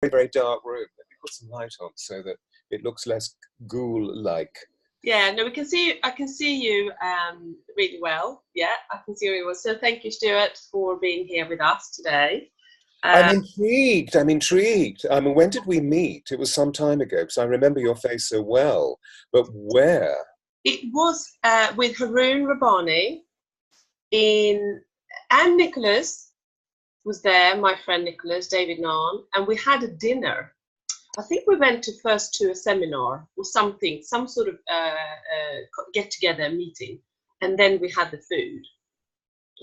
very dark room. Let me put some light on so that it looks less ghoul-like. Yeah, no, we can see you. I can see you really well. Yeah, I can see you really well. So thank you, Stewart, for being here with us today. I'm intrigued. I'm intrigued. I mean, when did we meet? It was some time ago, because I remember your face so well. But where? It was with Haroon Rabbani and Nicholas was there, my friend Nicholas, David Nahn, and we had a dinner. I think we went first to a seminar or something, some sort of get-together meeting, and then we had the food.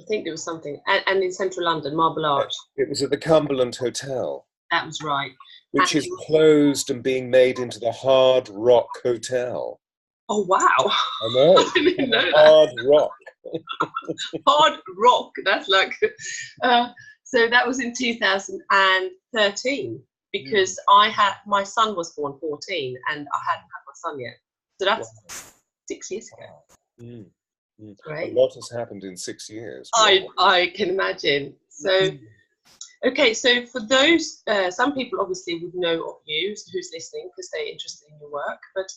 I think there was something, and in central London, Marble Arch. It was at the Cumberland Hotel. That was right. Which is closed and being made into the Hard Rock Hotel. Oh, wow. I know. I didn't know that. Hard Rock. Hard Rock, that's like... so that was in 2013, because my son was born 14, and I hadn't had my son yet. So that's 6 years ago. Right. A lot has happened in 6 years. I can imagine. So, okay, so for those, some people obviously would know of you, who's listening, because they're interested in your work, but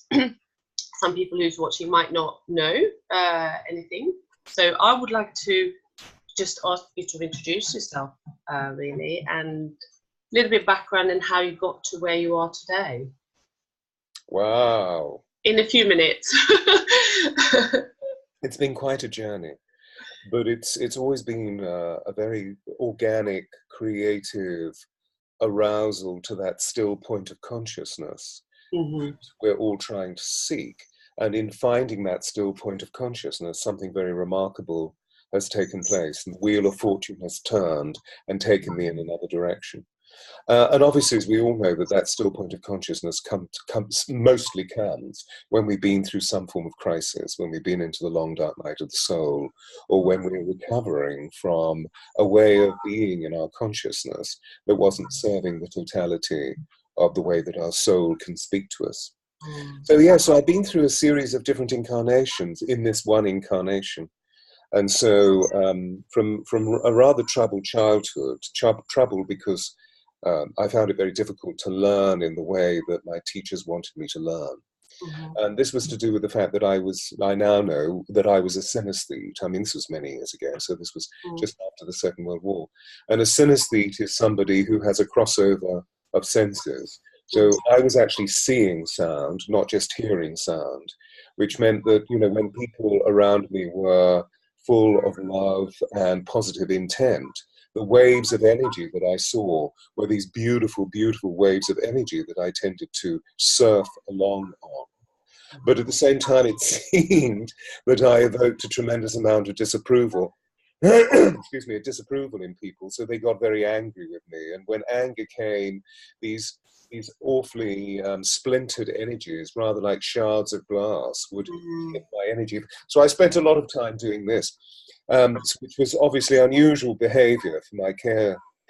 some people who's watching might not know anything. So I would like to just ask you to introduce yourself, really, and a little bit of background and how you got to where you are today. Wow. In a few minutes. It's been quite a journey, but it's always been a very organic, creative arousal to that still point of consciousness we're all trying to seek. And in finding that still point of consciousness, something very remarkable has taken place. The wheel of fortune has turned and taken me in another direction. And obviously, as we all know, that still point of consciousness mostly comes when we've been through some form of crisis, when we've been into the long dark night of the soul, or when we're recovering from a way of being in our consciousness that wasn't serving the totality of the way that our soul can speak to us. So I've been through a series of different incarnations in this one incarnation. And so from a rather troubled childhood, troubled because I found it very difficult to learn in the way that my teachers wanted me to learn. And this was to do with the fact that I now know that I was a synesthete. I mean, this was many years ago, so this was just after the Second World War. And a synesthete is somebody who has a crossover of senses. So I was actually seeing sound, not just hearing sound, which meant that, when people around me were full of love and positive intent, the waves of energy that I saw were these beautiful, beautiful waves of energy that I tended to surf along on. But at the same time, it seemed that I evoked a tremendous amount of disapproval. Excuse me, a disapproval in people, so they got very angry with me. And when anger came, these awfully splintered energies, rather like shards of glass, would hit my energy. So I spent a lot of time doing this, which was obviously unusual behavior for my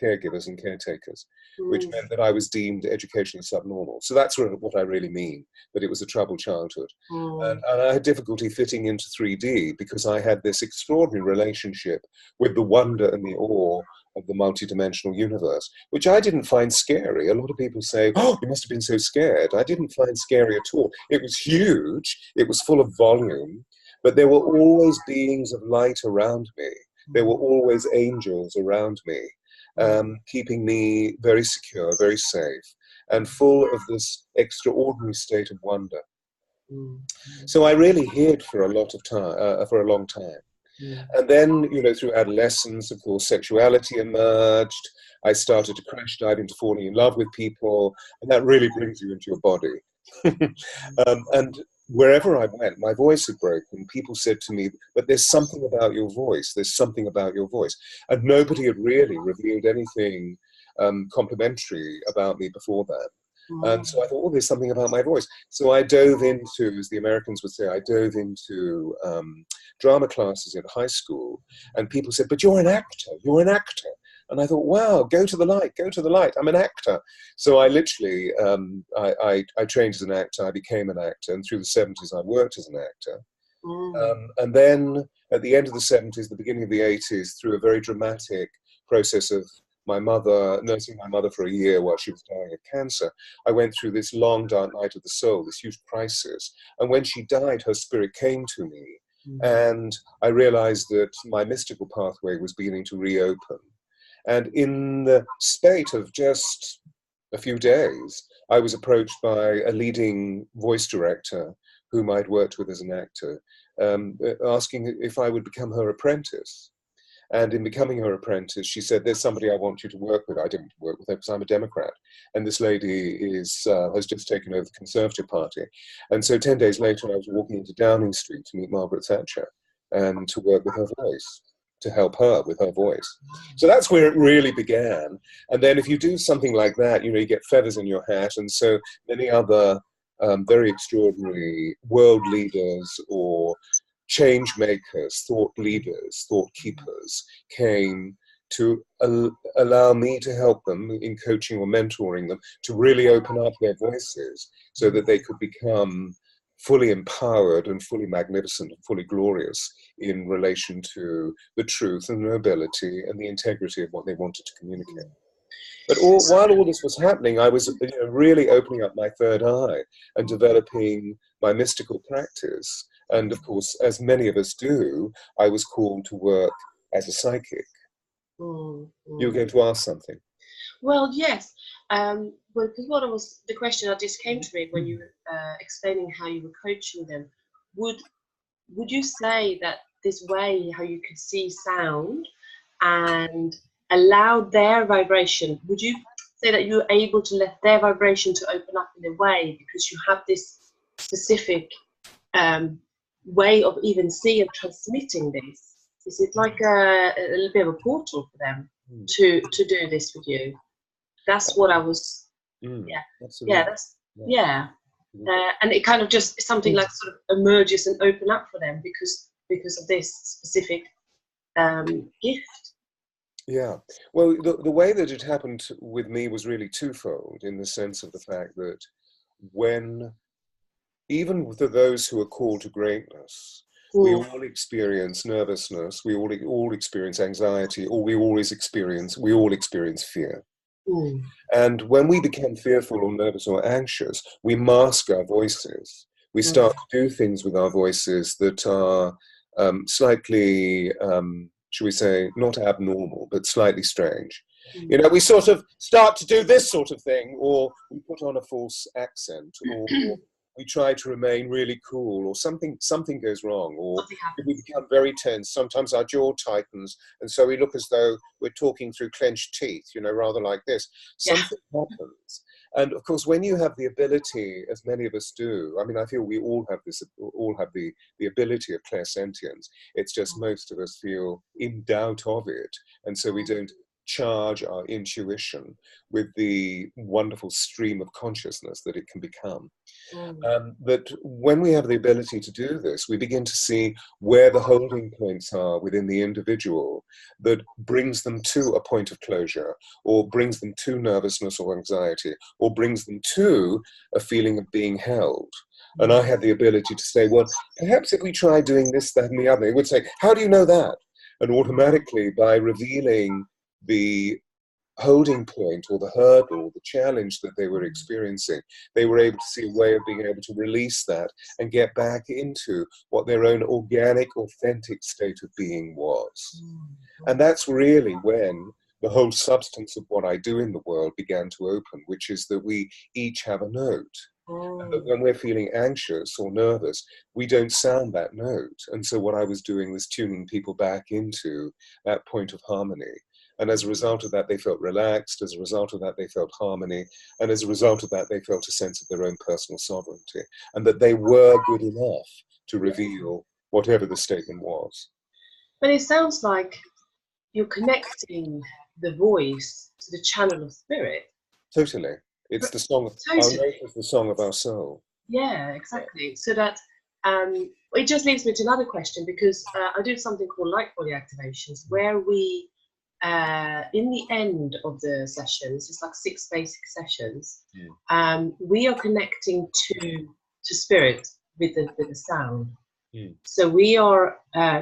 caregivers and caretakers, which meant that I was deemed educationally subnormal. So that's what I really mean, that it was a troubled childhood. And I had difficulty fitting into 3D because I had this extraordinary relationship with the wonder and the awe of the multidimensional universe, which I didn't find scary. A lot of people say, oh, you must have been so scared. I didn't find scary at all. It was huge. It was full of volume, but there were always beings of light around me. There were always angels around me, keeping me very secure, very safe, and full of this extraordinary state of wonder. So I really hid for a long time. And then, through adolescence, of course, sexuality emerged. I started to crash dive into falling in love with people, and that really brings you into your body. And wherever I went, my voice had broken. People said to me, but there's something about your voice. There's something about your voice. And nobody had really revealed anything complimentary about me before that. And so I thought, oh, there's something about my voice. So I dove into, as the Americans would say, I dove into drama classes in high school. And people said, but you're an actor, you're an actor. And I thought, wow, go to the light, I'm an actor. So I literally, I trained as an actor, I became an actor, and through the 70s I worked as an actor. And then at the end of the 70s, the beginning of the 80s, through a very dramatic process of nursing my mother for a year while she was dying of cancer, I went through this long, dark night of the soul, this huge crisis. And when she died, her spirit came to me. And I realized that my mystical pathway was beginning to reopen. And in the spate of just a few days, I was approached by a leading voice director whom I'd worked with as an actor, asking if I would become her apprentice. And in becoming her apprentice, she said, there's somebody I want you to work with. I didn't work with her because I'm a Democrat. And this lady has just taken over the Conservative Party. And so 10 days later, I was walking into Downing Street to meet Margaret Thatcher and to work with her voice, to help her with her voice. So that's where it really began. And then if you do something like that, you get feathers in your hat. And so many other very extraordinary world leaders or change makers, thought leaders, thought keepers came to allow me to help them in coaching or mentoring them to really open up their voices so that they could become fully empowered and fully magnificent and fully glorious in relation to the truth and nobility and the integrity of what they wanted to communicate. But while all this was happening, I was really opening up my third eye and developing my mystical practice. And of course, as many of us do, I was called to work as a psychic. You were going to ask something. Well, yes. Well, because the question that just came to me when you were explaining how you were coaching them, would you say that this way, how you could see sound and allow their vibration, would you say that you're able to let their vibration to open up in a way because you have this specific way of even seeing and transmitting this? Is it like a little bit of a portal for them to do this with you? That's what I was. And it kind of just something like sort of emerges and open up for them because of this specific gift. Yeah, well, the way that it happened with me was really twofold, in the sense of the fact that even for those who are called to greatness, we all experience nervousness, we all experience anxiety, or we all experience fear. And when we become fearful or nervous or anxious, we mask our voices. We start to do things with our voices that are slightly, should we say, not abnormal, but slightly strange. We sort of start to do this sort of thing, or we put on a false accent, or we try to remain really cool, or something goes wrong, or if we become very tense, sometimes our jaw tightens, and so we look as though we're talking through clenched teeth, rather like this. Something happens. And of course, when you have the ability, as many of us do, I mean, I feel we all have the ability of clairsentience. It's just most of us feel in doubt of it, and so we don't charge our intuition with the wonderful stream of consciousness that it can become. That when we have the ability to do this, we begin to see where the holding points are within the individual that brings them to a point of closure, or brings them to nervousness or anxiety, or brings them to a feeling of being held. And I had the ability to say, well, perhaps if we try doing this, that, and the other, it would say, how do you know that? And automatically, by revealing the holding point or the hurdle or the challenge that they were experiencing, they were able to see a way of being able to release that and get back into what their own organic, authentic state of being was. And that's really when the whole substance of what I do in the world began to open, which is that we each have a note. And that when we're feeling anxious or nervous, we don't sound that note. And so what I was doing was tuning people back into that point of harmony. And as a result of that, they felt relaxed. As a result of that, they felt harmony. And as a result of that, they felt a sense of their own personal sovereignty, and that they were good enough to reveal whatever the statement was. But it sounds like you're connecting the voice to the channel of spirit. Totally. It's the song, our note is the song of our soul. Yeah, exactly. So that it just leads me to another question, because I do something called light body activations, where we in the end of the sessions, it's like 6 basic sessions, we are connecting to spirit with the sound. So we are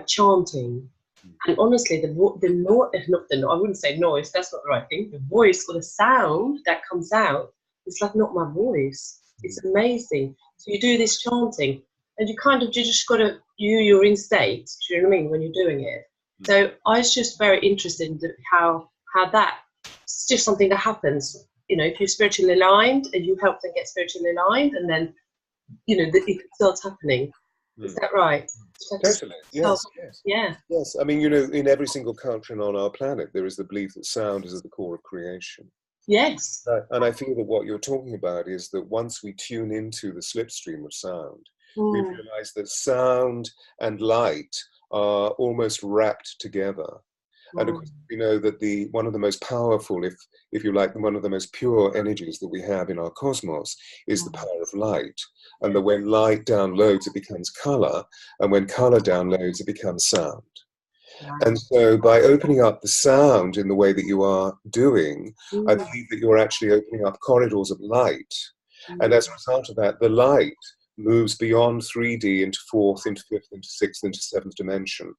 chanting And honestly, the not the, I wouldn't say noise, that's not the right thing. The voice or the sound that comes out, it's like not my voice. It's amazing. So you do this chanting, and you just got to, you're in state, do you know what I mean, when you're doing it. So I was just very interested in how that's just something that happens. You know, if you're spiritually aligned and you help them get spiritually aligned, and then, you know, it starts happening. Is that right? Totally. Yes. Yes. Yeah. Yes. I mean, you know, in every single culture on our planet, there is the belief that sound is at the core of creation. Yes. And I feel that what you're talking about is that once we tune into the slipstream of sound, we realize that sound and light are almost wrapped together. And of course, we know that one of the most powerful, if you like, one of the most pure energies that we have in our cosmos is the power of light. And that when light downloads, it becomes color. And when color downloads, it becomes sound. And so by opening up the sound in the way that you are doing, I believe that you're actually opening up corridors of light. And as a result of that, the light moves beyond 3D into fourth, into fifth, into sixth, into seventh dimension.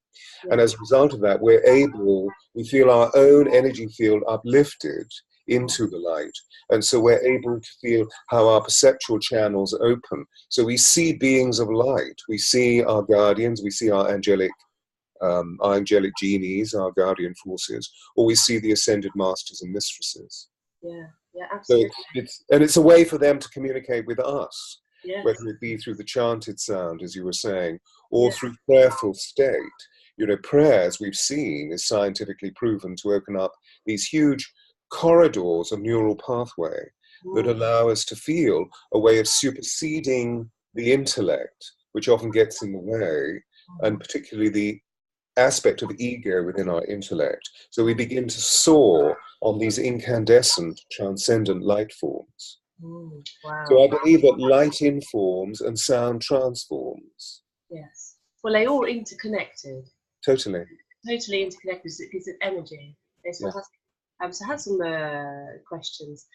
And as a result of that, we feel our own energy field uplifted into the light. And so we're able to feel how our perceptual channels open. So we see beings of light. We see our guardians, we see our angelic genies, our guardian forces, or we see the ascended masters and mistresses. Yeah, absolutely. So it's a way for them to communicate with us, whether it be through the chanted sound, as you were saying, or through prayerful state. You know, prayer, as we've seen, is scientifically proven to open up these huge corridors of neural pathway that allow us to feel a way of superseding the intellect, which often gets in the way, and particularly the aspect of ego within our intellect. So we begin to soar on these incandescent, transcendent light forms. Wow. So I believe that light informs and sound transforms. Yes. Well, they all interconnected. Totally. Totally interconnected. It's a piece of energy. It's fantastic. So I had some questions.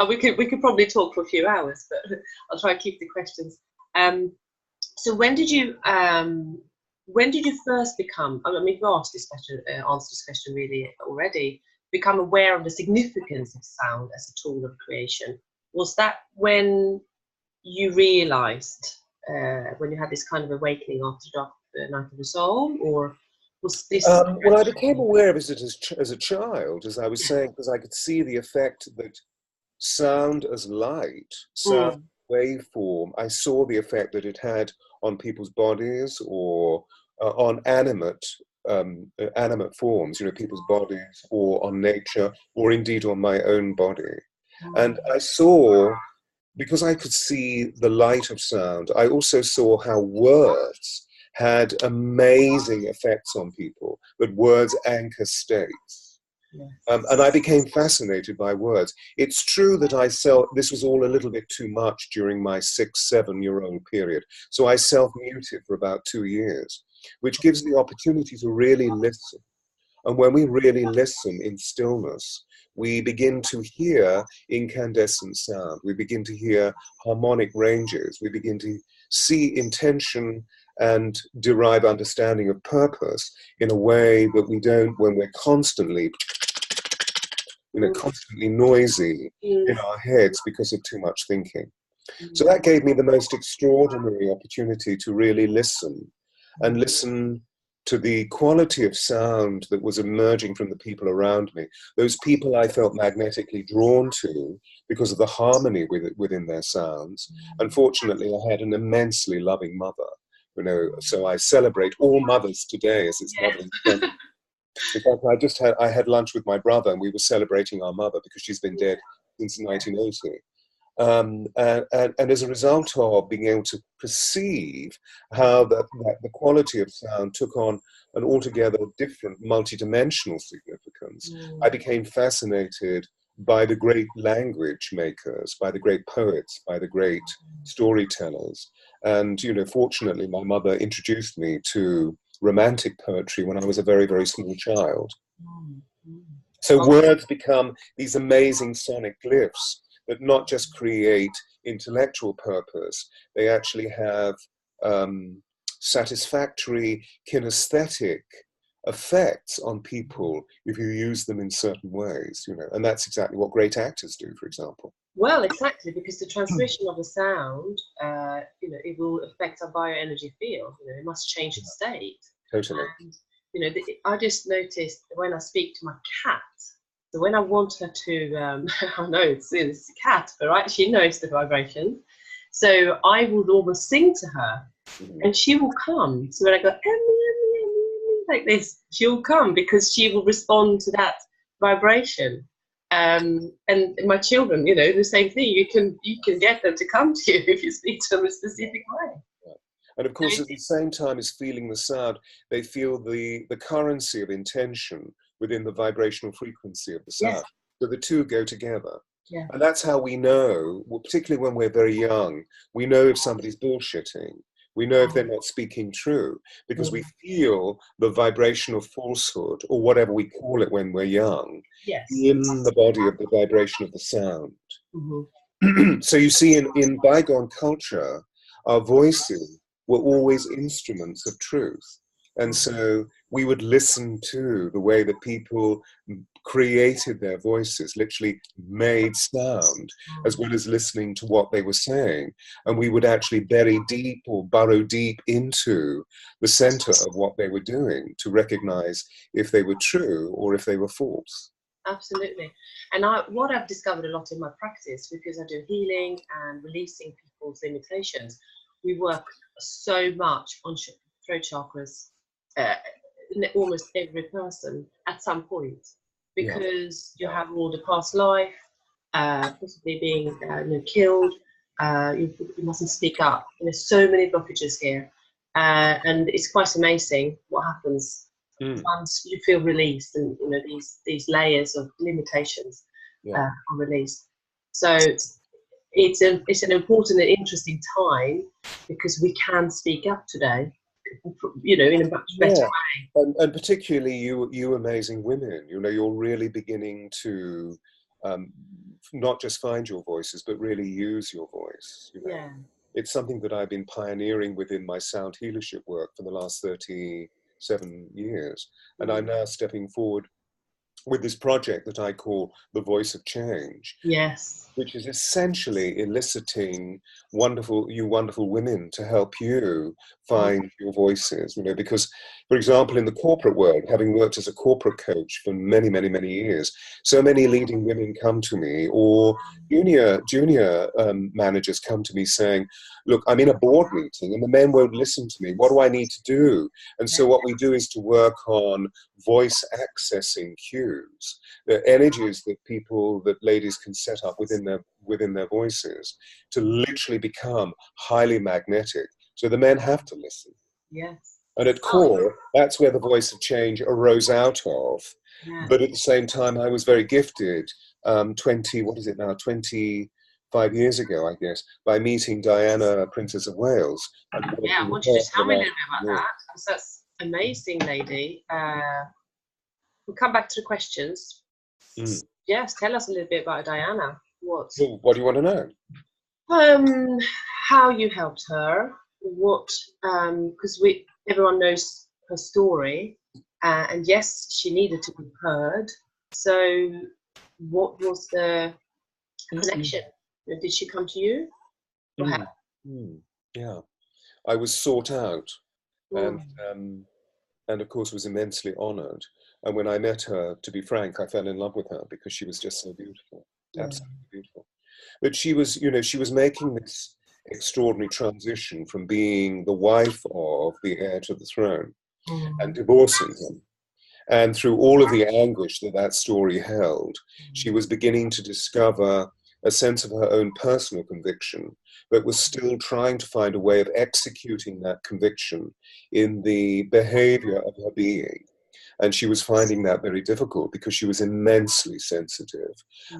We could probably talk for a few hours, but I'll try and keep the questions. So when did you first become? I mean, you've asked this question, answered this question really already. Become aware of the significance of sound as a tool of creation. Was that when you realized, when you had this kind of awakening after the Night of the Soul, or was this? Well, I became aware of it as a child, as I was saying, because I could see the effect that sound as light, sound waveform, I saw the effect that it had on people's bodies or on animate forms, you know, people's bodies, or on nature, or indeed on my own body. And I saw, because I could see the light of sound, I also saw how words had amazing effects on people, that words anchor states. And I became fascinated by words. It's true that this was all a little bit too much during my 6-7-year-old period. So I self-muted for about 2 years, which gives the opportunity to really listen. And when we really listen in stillness, we begin to hear incandescent sound. We begin to hear harmonic ranges. We begin to see intention and derive understanding of purpose in a way that we don't when we're constantly noisy in our heads because of too much thinking. So that gave me the most extraordinary opportunity to really listen, and listen to the quality of sound that was emerging from the people around me. Those people I felt magnetically drawn to because of the harmony within their sounds. Unfortunately, I had an immensely loving mother, you know, so I celebrate all mothers today, as it's Mother's Day. In fact, I had lunch with my brother, and we were celebrating our mother because she's been dead since 1980. And as a result of being able to perceive how the quality of sound took on an altogether different multidimensional significance, I became fascinated by the great language makers, by the great poets, by the great storytellers. And, you know, fortunately, my mother introduced me to romantic poetry when I was a very, very small child. So words become these amazing sonic glyphs that not just create intellectual purpose, they actually have satisfactory kinesthetic effects on people if you use them in certain ways, you know, and that's exactly what great actors do, for example. Well, exactly, because the transmission of the sound, you know, it will affect our bioenergy field. You know, it must change its state. Totally. And, you know, I just noticed when I speak to my cat, so when I want her to, I know it's a cat, but right, she knows the vibration. So I will almost sing to her, and she will come. So when I go, like this, she'll come because she will respond to that vibration. And my children, you know, the same thing. You can get them to come to you if you speak to them a specific way. And of course, at the same time as feeling the sound, they feel the currency of intention within the vibrational frequency of the sound. Yes. So the two go together. Yeah. And that's how we know, well, particularly when we're very young, we know if somebody's bullshitting. We know if they're not speaking true, because we feel the vibrational falsehood, or whatever we call it when we're young, yes. in the body of the vibration of the sound. Mm-hmm. So you see, in bygone culture, our voices were always instruments of truth. And so we would listen to the way that people created their voices, literally made sound, as well as listening to what they were saying. And we would actually bury deep or burrow deep into the center of what they were doing to recognize if they were true or if they were false. Absolutely. And what I've discovered a lot in my practice, because I do healing and releasing people's limitations, we work so much on throat chakras, almost every person at some point, because you have all the past life, possibly being killed. You mustn't speak up. There's so many blockages here, and it's quite amazing what happens once you feel released, and you know these layers of limitations are released. So it's an important and interesting time, because we can speak up today, you know, in a much better way. And particularly you amazing women, you know, you're really beginning to not just find your voices, but really use your voice. You know? Yeah. It's something that I've been pioneering within my sound healership work for the last 37 years. And I'm now stepping forward with this project that I call The Voice of Change. Yes. Which is essentially eliciting wonderful women to help you find your voices, you know, because, for example, in the corporate world, having worked as a corporate coach for many, many, many years, so many leading women come to me, or junior managers come to me saying, look, I'm in a board meeting and the men won't listen to me. What do I need to do? And so what we do is to work on voice accessing cues, the energies that ladies can set up within their voices to literally become highly magnetic. So the men have to listen. Yes. And at core, that's where the Voice of Change arose out of. Yeah. But at the same time, I was very gifted 25 years ago, I guess, by meeting Diana, Princess of Wales. I want you to tell me a little bit about that, because that's amazing, lady. We'll come back to the questions. Yes, tell us a little bit about Diana. What do you want to know? How you helped her. What? Because everyone knows her story, and yes, she needed to be heard. So, what was the connection? Did she come to you? Yeah, I was sought out, and of course was immensely honoured. And when I met her, to be frank, I fell in love with her because she was just so beautiful, absolutely beautiful. But she was, you know, she was making this extraordinary transition from being the wife of the heir to the throne and divorcing him. And through all of the anguish that story held, she was beginning to discover a sense of her own personal conviction, but was still trying to find a way of executing that conviction in the behavior of her being. And she was finding that very difficult because she was immensely sensitive.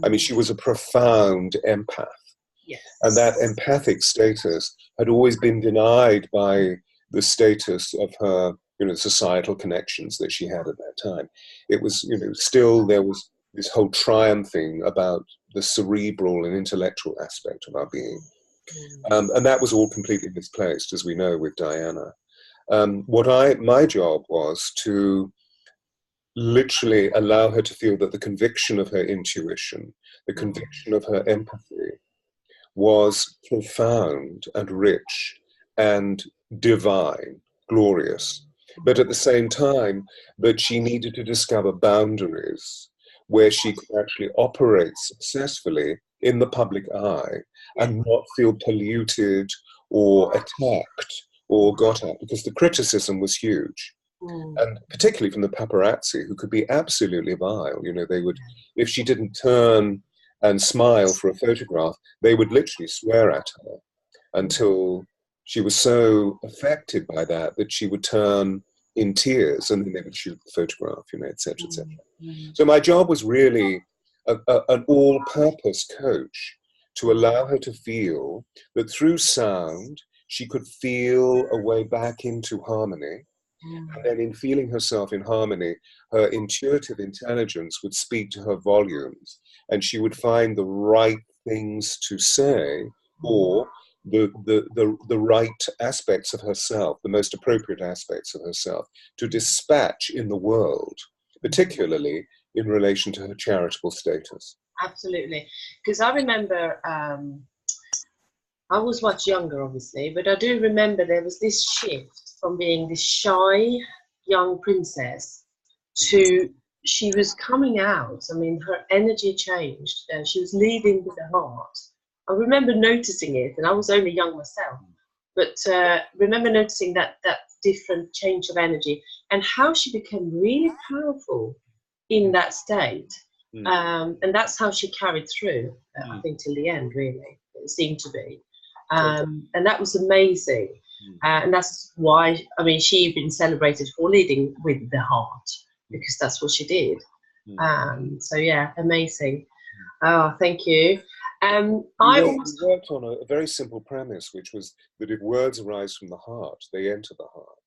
I mean, she was a profound empath. Yes. And that empathic status had always been denied by the status of her, you know, societal connections that she had at that time. It was, you know, still there was this whole triumphing about the cerebral and intellectual aspect of our being. And that was all completely misplaced, as we know, with Diana. My job was to literally allow her to feel that the conviction of her intuition, the conviction of her empathy was profound and rich and divine, glorious. But at the same time, that she needed to discover boundaries where she could actually operate successfully in the public eye and not feel polluted or attacked or got at, because the criticism was huge. And particularly from the paparazzi, who could be absolutely vile. You know, they would, if she didn't turn and smile for a photograph, they would literally swear at her until she was so affected by that that she would turn in tears, and then they would shoot the photograph, you know, etc., etc. So my job was really an all-purpose coach to allow her to feel that through sound she could feel a way back into harmony. And then in feeling herself in harmony, her intuitive intelligence would speak to her volumes, and she would find the right things to say, or the right aspects of herself, the most appropriate aspects of herself, to dispatch in the world, particularly in relation to her charitable status. Absolutely. Because I remember, I was much younger, obviously, but I do remember there was this shift from being this shy young princess to she was coming out. I mean, her energy changed. She was leading with her heart. I remember noticing it, and I was only young myself, but remember noticing that different change of energy and how she became really powerful in that state. And that's how she carried through, I think, till the end, really, it seemed to be. And that was amazing. And that's why, I mean, she'd been celebrated for leading with the heart, because that's what she did. So yeah, amazing. Oh, thank you. We worked on a very simple premise, which was that if words arise from the heart, they enter the heart.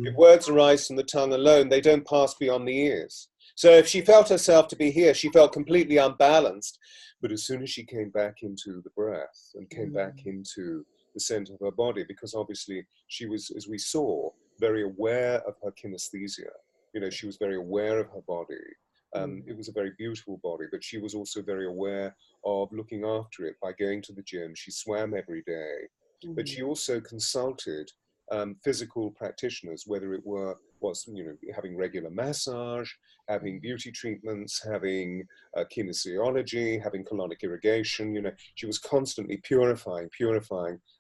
If words arise from the tongue alone, they don't pass beyond the ears. So if she felt herself to be here, she felt completely unbalanced. But as soon as she came back into the breath and came back into the center of her body, because obviously she was, as we saw, very aware of her kinesthesia. You know, she was very aware of her body. It was a very beautiful body, but she was also very aware of looking after it by going to the gym. She swam every day, but she also consulted physical practitioners, whether it was having regular massage, having beauty treatments, having kinesiology, having colonic irrigation. You know, she was constantly purifying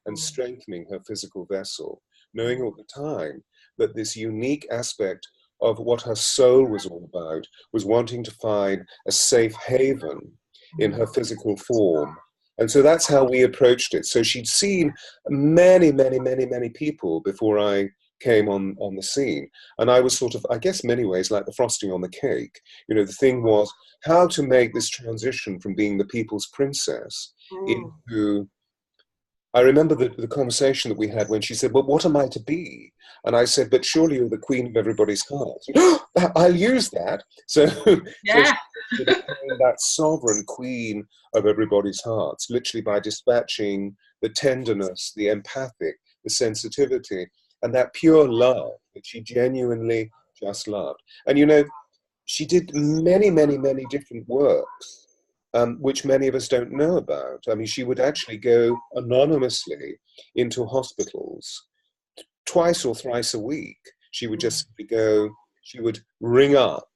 and strengthening her physical vessel, knowing all the time that this unique aspect of what her soul was all about was wanting to find a safe haven in her physical form. And so that's how we approached it. So she'd seen many people before I came on the scene. And I was sort of, I guess, many ways like the frosting on the cake. You know, the thing was how to make this transition from being the people's princess into... I remember the conversation that we had when she said, well, what am I to be? And I said, but surely you're the queen of everybody's heart. I'll use that. So, yeah. so that sovereign queen of everybody's hearts, literally by dispatching the tenderness, the empathic, the sensitivity, and that pure love that she genuinely just loved. And, you know, she did many different works. Which many of us don't know about. I mean, she would actually go anonymously into hospitals twice or thrice a week. She would just go, she would ring up,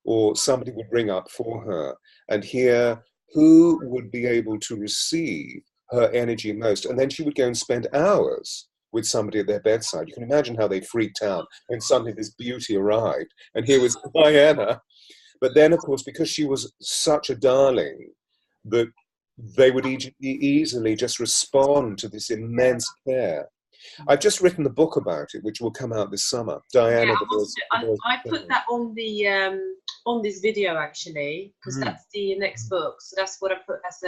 or somebody would ring up for her and hear who would be able to receive her energy most. And then she would go and spend hours with somebody at their bedside. You can imagine how they freaked out when suddenly this beauty arrived. And here was Diana. But then, of course, because she was such a darling, that they would easily just respond to this immense care. I've just written a book about it, which will come out this summer. Diana. Yeah, I put that on the on this video actually, because that's the next book. So that's what I put as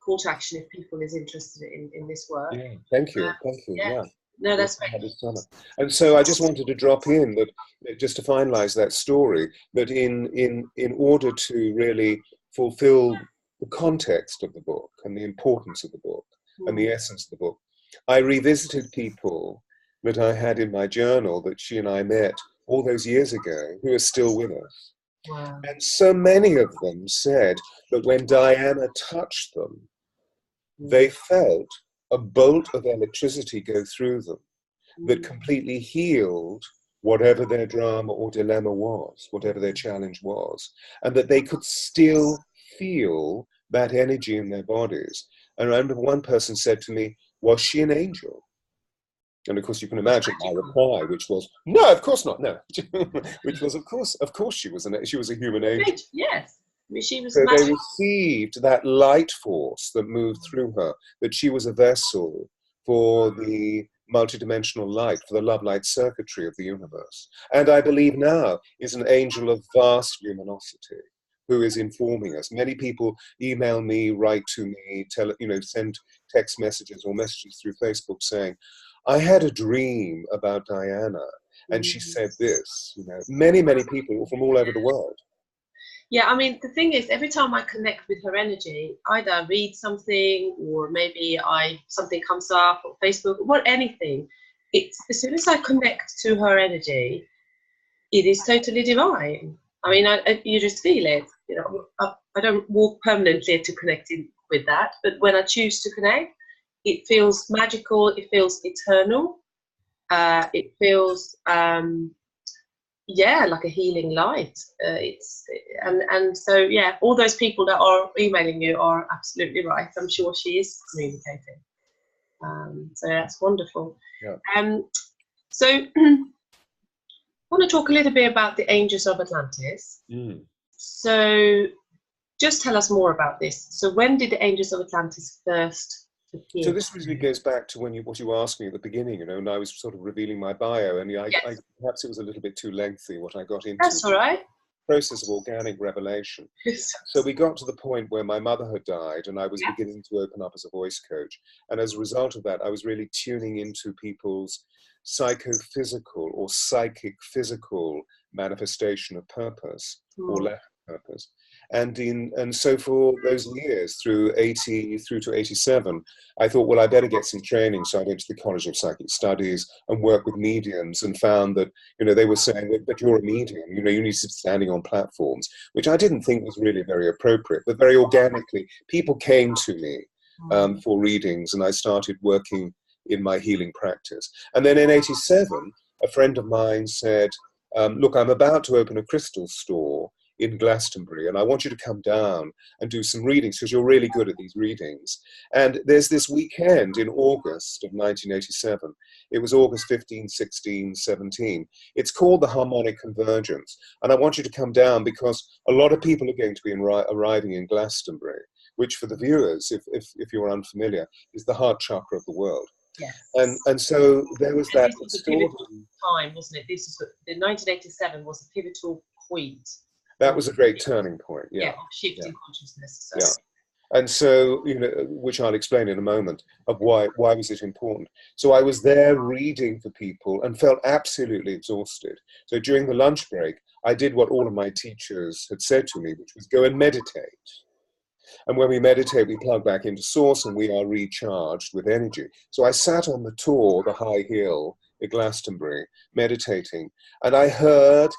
call to action if people is interested in this work. Yeah, thank you. Yeah. No, that's right. And so I just wanted to drop in that, just to finalize that story, that in order to really fulfill the context of the book and the importance of the book and the essence of the book, I revisited people that I had in my journal that she and I met all those years ago, who are still with us. Wow. And so many of them said that when Diana touched them, they felt a bolt of electricity go through them that completely healed whatever their drama or dilemma was, whatever their challenge was, and that they could still feel that energy in their bodies. And I remember one person said to me, was she an angel? And of course, you can imagine my reply, which was, no, of course not, no. Which was, of course she was a human angel. Yes. I mean, she was so magical. they received that light force that moved through her, that she was a vessel for the multidimensional light, for the love light circuitry of the universe. And I believe now is an angel of vast luminosity who is informing us. Many people email me, write to me, send text messages or messages through Facebook saying, I had a dream about Diana and she said this. Many, many people from all over the world. Yeah, I mean, the thing is, every time I connect with her energy, either I read something or maybe something comes up on Facebook or anything. It's as soon as I connect to her energy, it is totally divine. I mean, you just feel it. I don't walk permanently to connecting with that, but when I choose to connect, it feels magical. It feels eternal. It feels like a healing light. So all those people that are emailing you are absolutely right. I'm sure she is communicating. So that's wonderful. Yeah. So I want to talk a little bit about the Angels of Atlantis. So just tell us more about this. So when did the Angels of Atlantis first appear? So this really goes back to what you asked me at the beginning, and I was sort of revealing my bio, and perhaps it was a little bit too lengthy what I got into. That's all right. Process of organic revelation. So we got to the point where my mother had died and I was beginning to open up as a voice coach. And as a result of that, I was really tuning into people's psychophysical or psychic physical manifestation of purpose or lack of purpose. And so for those years, through 80 through to 87, I thought, well, I better get some training. So I went to the College of Psychic Studies and worked with mediums and found that, they were saying, but you're a medium, you need to be standing on platforms, which I didn't think was really very appropriate, but very organically, people came to me for readings and I started working in my healing practice. And then in 87, a friend of mine said, look, I'm about to open a crystal store in Glastonbury, and I want you to come down and do some readings because you're really good at these readings. And there's this weekend in August of 1987. It was August 15, 16, 17. It's called the Harmonic Convergence. And I want you to come down because a lot of people are going to be arriving in Glastonbury, which for the viewers, if you're unfamiliar, is the heart chakra of the world. Yes. And so there was that. This was a pivotal time, wasn't it? The 1987 was a pivotal point. That was a great turning point. Yeah, of shifting consciousness. So. Yeah. And so, which I'll explain in a moment, of why was it important. So I was there reading for people and felt absolutely exhausted. So during the lunch break, I did what all of my teachers had said to me, which was go and meditate. And when we meditate, we plug back into source and we are recharged with energy. So I sat on the tour, the high hill at Glastonbury, meditating, and I heard,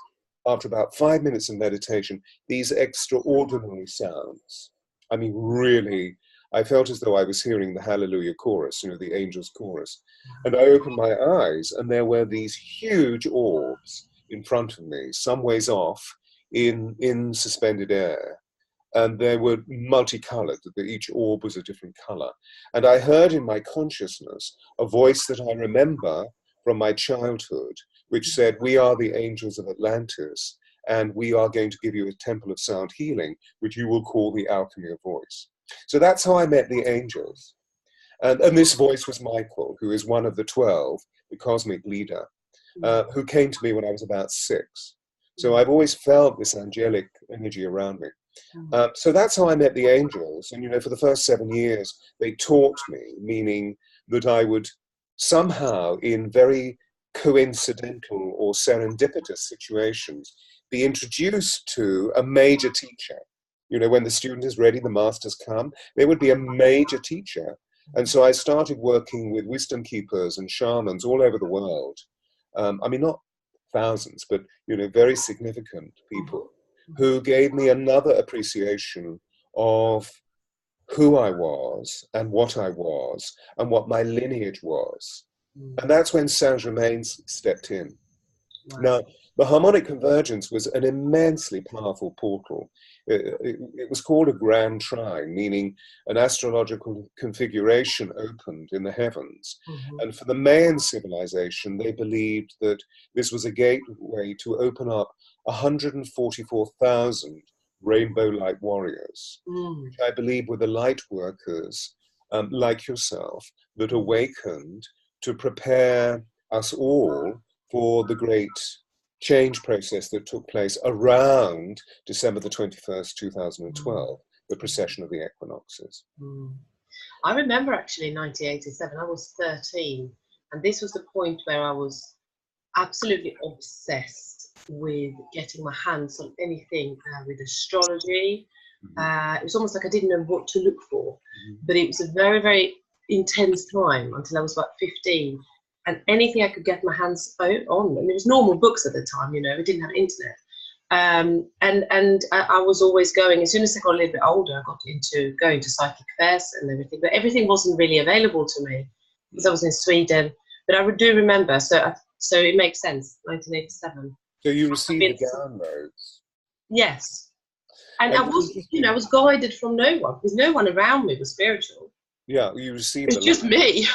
after about 5 minutes of meditation, these extraordinary sounds. I mean, really, I felt as though I was hearing the Hallelujah chorus, the angels chorus. And I opened my eyes and there were these huge orbs in front of me, some ways off, in suspended air. And they were multicolored, each orb was a different color. And I heard in my consciousness a voice that I remember from my childhood, which said, we are the angels of Atlantis, and we are going to give you a temple of sound healing, which you will call the alchemy of voice. So that's how I met the angels. And this voice was Michael, who is one of the 12, the cosmic leader, who came to me when I was about 6. So I've always felt this angelic energy around me. So that's how I met the angels. And, for the first 7 years, they taught me, meaning that I would somehow, in very coincidental or serendipitous situations, be introduced to a major teacher. When the student is ready, the masters come, there would be a major teacher And so I started working with wisdom keepers and shamans all over the world. I mean, not thousands, but, very significant people who gave me another appreciation of who I was and what my lineage was. And that's when Saint-Germain stepped in. Wow. Now, the harmonic convergence was an immensely powerful portal. It was called a grand trine, meaning an astrological configuration opened in the heavens. And for the Mayan civilization, they believed that this was a gateway to open up 144,000 rainbow-like warriors, which I believe were the light workers, like yourself, that awakened to prepare us all for the great change process that took place around December the 21st, 2012, the precession of the equinoxes. I remember actually in 1987, I was 13, and this was the point where I was absolutely obsessed with getting my hands on anything with astrology. It was almost like I didn't know what to look for, but it was a very, very intense time until I was about 15. And anything I could get my hands on, and it was normal books at the time, we didn't have internet. And I was always going, as soon as I got a little bit older, I got into going to psychic fairs and everything, but everything wasn't really available to me because I was in Sweden. But I do remember, so it makes sense, 1987. So you received the downloads? Yes. And I was guided from no one, because no one around me was spiritual. Yeah, you received it's just me.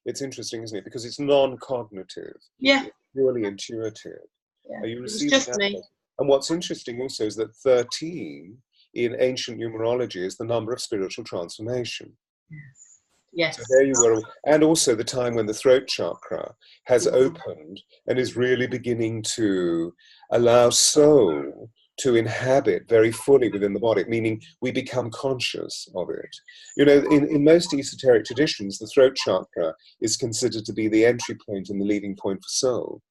It's interesting, isn't it? Because it's non-cognitive. Yeah. It's purely intuitive. Yeah. You It's just me. And what's interesting also is that 13 in ancient numerology is the number of spiritual transformation. Yes. Yes. So there you were. And also the time when the throat chakra has opened and is really beginning to allow soul to inhabit very fully within the body, meaning we become conscious of it. In most esoteric traditions, the throat chakra is considered to be the entry point and the leading point for soul.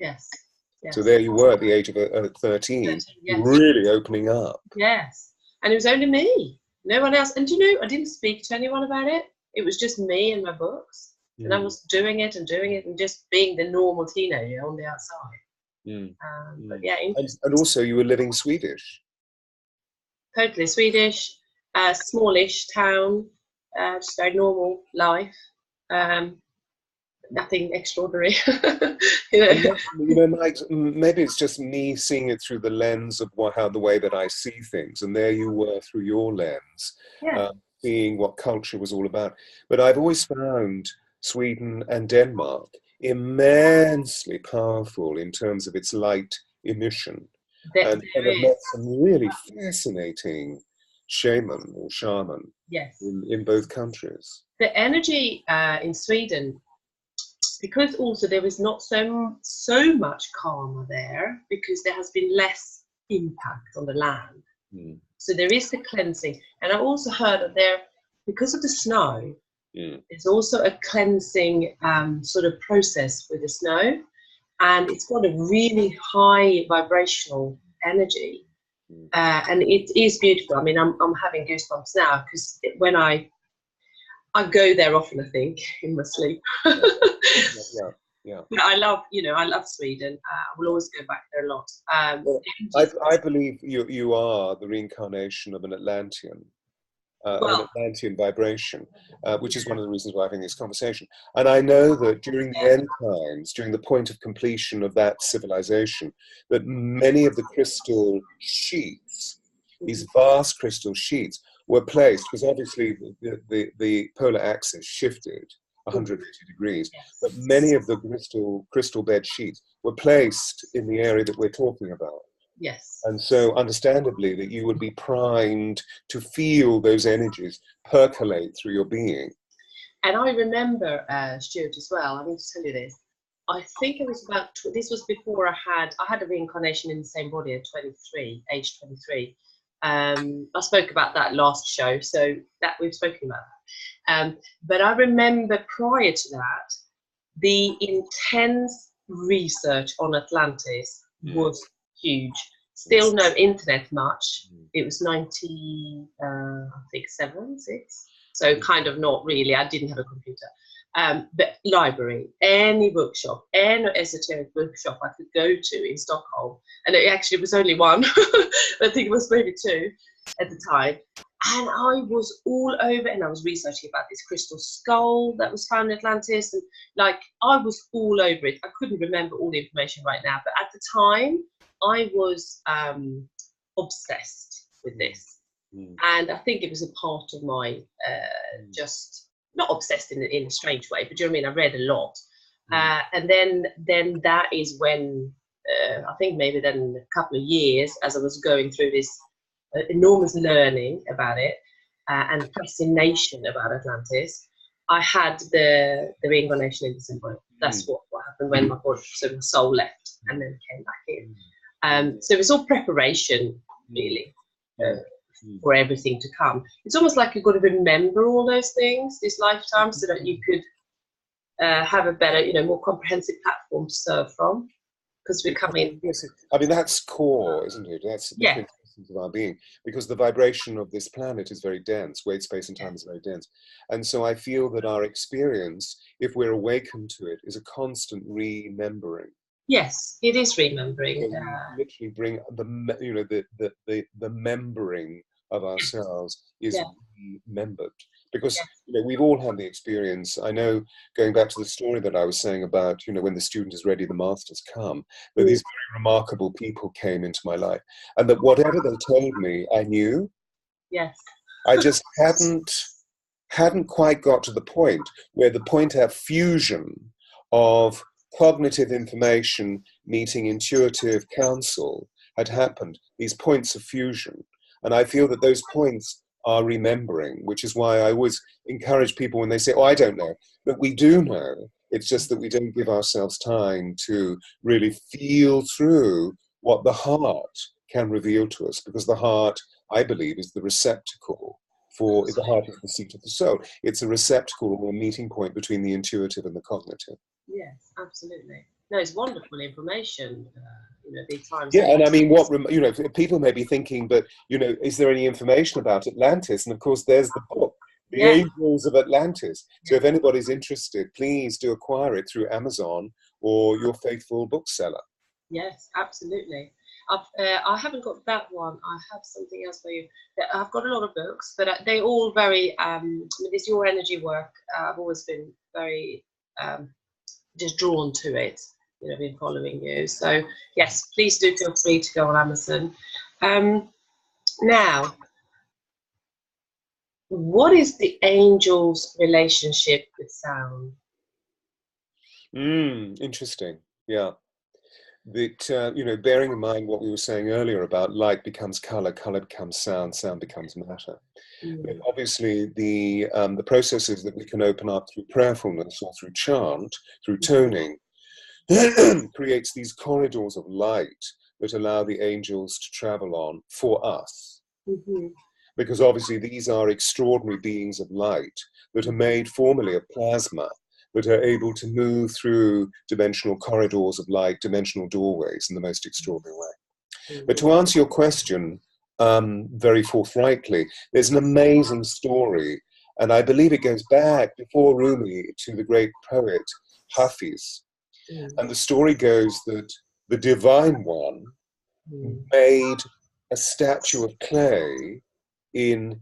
Yes. Yes. So there you were at the age of 13, yes. really opening up. Yes. And it was only me, no one else. And I didn't speak to anyone about it. It was just me and my books. And I was doing it and just being the normal teenager on the outside. But yeah, and also you were living Swedish. Totally Swedish, smallish town, just very normal life, nothing extraordinary. Mike, maybe it's just me seeing it through the lens of the way that I see things, and there you were through your lens, seeing what culture was all about. But I've always found Sweden and Denmark immensely powerful in terms of its light emission. And I've met some really fascinating shaman in both countries. The energy in Sweden, because also there is not so much karma there, because there has been less impact on the land. So there is the cleansing. And I also heard that there, because of the snow, there's also a cleansing sort of process with the snow, and it's got a really high vibrational energy, and it is beautiful. I mean, I'm having goosebumps now because when I go there often, I think in my sleep. Yeah. But I love Sweden. I will always go back there a lot. I believe you are the reincarnation of an Atlantean. An Atlantean vibration, which is one of the reasons why I'm having this conversation. And I know that during the end times, during the point of completion of that civilization, that many of the crystal sheets, these vast crystal sheets, were placed, because obviously the polar axis shifted 150 degrees, but many of the crystal bed sheets were placed in the area that we're talking about. Yes. And so understandably that you would be primed to feel those energies percolate through your being. And I remember, Stewart, as well, I need to tell you this. I think it was this was before I had a reincarnation in the same body at age 23. I spoke about that last show, so that we've spoken about that. But I remember prior to that, the intense research on Atlantis was huge. Still no internet much. It was 90, I think 6. So kind of not really. I didn't have a computer. But library, any bookshop, any esoteric bookshop I could go to in Stockholm. And it actually was only one. I think it was maybe 2 at the time. And I was all over, and I was researching about this crystal skull that was found in Atlantis. And like, I was all over it. I couldn't remember all the information right now, but at the time, I was obsessed with this. And I think it was a part of my, just, not obsessed in a strange way, but do you know what I mean? I read a lot. And then that is when, I think maybe then a couple of years, as I was going through this enormous learning about it and fascination about Atlantis, I had the reincarnation in the symbol. That's what happened when my body, so my soul left and then came back in. So it was all preparation, really, for everything to come. It's almost like you've got to remember all those things this lifetime so that you could have a better, more comprehensive platform to serve from. Because we're coming. Yes, I mean, that's core, isn't it? That's the quintessence of our being, because the vibration of this planet is very dense. Weight, space, and time is very dense. And so I feel that our experience, if we're awakened to it, is a constant remembering. Yes, it is remembering. So literally bring the membering of ourselves is remembered. Because we've all had the experience. I know, going back to the story that I was saying about, when the student is ready, the masters come, that these very remarkable people came into my life, and that whatever they told me, I knew. Yes. I just hadn't quite got to the point where the point of fusion of cognitive information meeting intuitive counsel had happened, these points of fusion. And I feel that those points are remembering, which is why I always encourage people when they say, I don't know, but we do know. It's just that we don't give ourselves time to really feel through what the heart can reveal to us, because the heart, I believe, is the receptacle for, the heart is the seat of the soul. It's a receptacle or a meeting point between the intuitive and the cognitive. Yes, absolutely. No, it's wonderful information. These times. Yeah, and I mean, people may be thinking, but is there any information about Atlantis? And of course, there's the book, The Angels of Atlantis. So if anybody's interested, please do acquire it through Amazon or your faithful bookseller. Yes, absolutely. I haven't got that one. I have something else for you. I've got a lot of books, but they're all very. It's your energy work. I've always been very just drawn to it. Been following you. So yes, please do feel free to go on Amazon. Now, what is the angel's relationship with sound? Interesting. Yeah. That, bearing in mind what we were saying earlier about light becomes color, color becomes sound, sound becomes matter. But obviously, the processes that we can open up through prayerfulness or through chant, through toning, creates these corridors of light that allow the angels to travel on for us. Because obviously these are extraordinary beings of light that are made formerly of plasma, that are able to move through dimensional corridors of light, dimensional doorways in the most extraordinary way. But to answer your question very forthrightly, there's an amazing story, and I believe it goes back before Rumi to the great poet Hafiz. And the story goes that the Divine One made a statue of clay in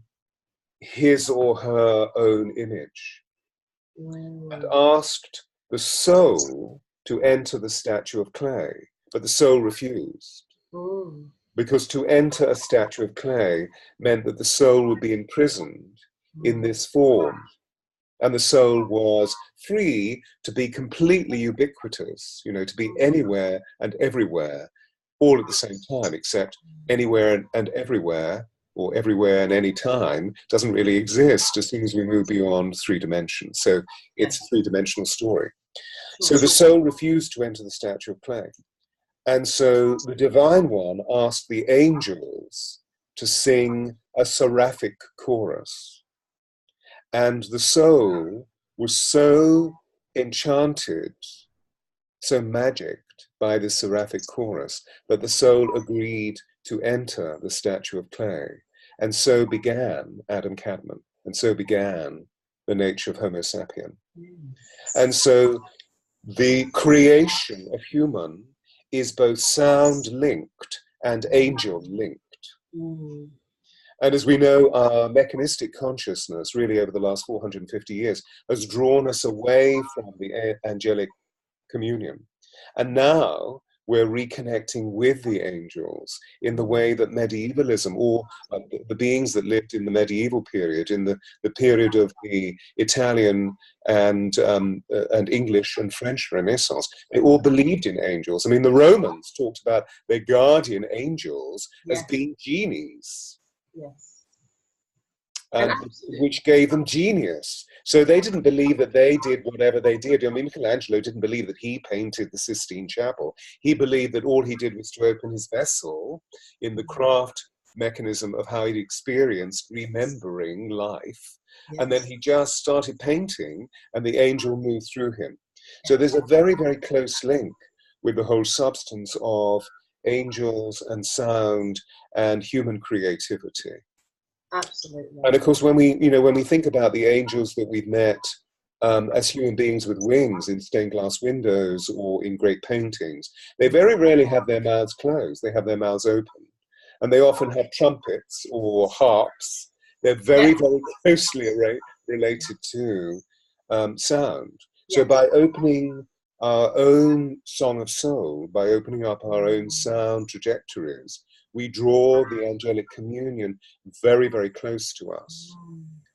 his or her own image and asked the soul to enter the statue of clay, but the soul refused. Because to enter a statue of clay meant that the soul would be imprisoned in this form. And the soul was free to be completely ubiquitous, to be anywhere and everywhere, all at the same time, except anywhere and everywhere, or everywhere and any time, doesn't really exist as soon as we move beyond 3 dimensions. So it's a 3-dimensional story. So the soul refused to enter the statue of clay. And so the Divine One asked the angels to sing a seraphic chorus. And the soul was so enchanted so magicked by the seraphic chorus that the soul agreed to enter the statue of clay. And so began Adam Kadmon, and so began the nature of Homo sapien. And so the creation of human is both sound linked and angel linked. And as we know, our mechanistic consciousness, really over the last 450 years, has drawn us away from the angelic communion. And now we're reconnecting with the angels in the way that medievalism, or the beings that lived in the medieval period, in the period of the Italian and English and French Renaissance, they all believed in angels. I mean, the Romans talked about their guardian angels as being genies. Yes. And which gave them genius. So they didn't believe that they did whatever they did. I mean, Michelangelo didn't believe that he painted the Sistine Chapel. He believed that all he did was to open his vessel in the craft mechanism of how he'd experienced remembering life. And then he just started painting and the angel moved through him. So there's a very, very close link with the whole substance of angels and sound and human creativity. Absolutely. And of course, when we think about the angels that we've met as human beings with wings in stained glass windows or in great paintings, they very rarely have their mouths closed. They have their mouths open. And they often have trumpets or harps. They're very, very closely related to sound. So by opening our own song of soul, by opening up our own sound trajectories, we draw the angelic communion very, very close to us.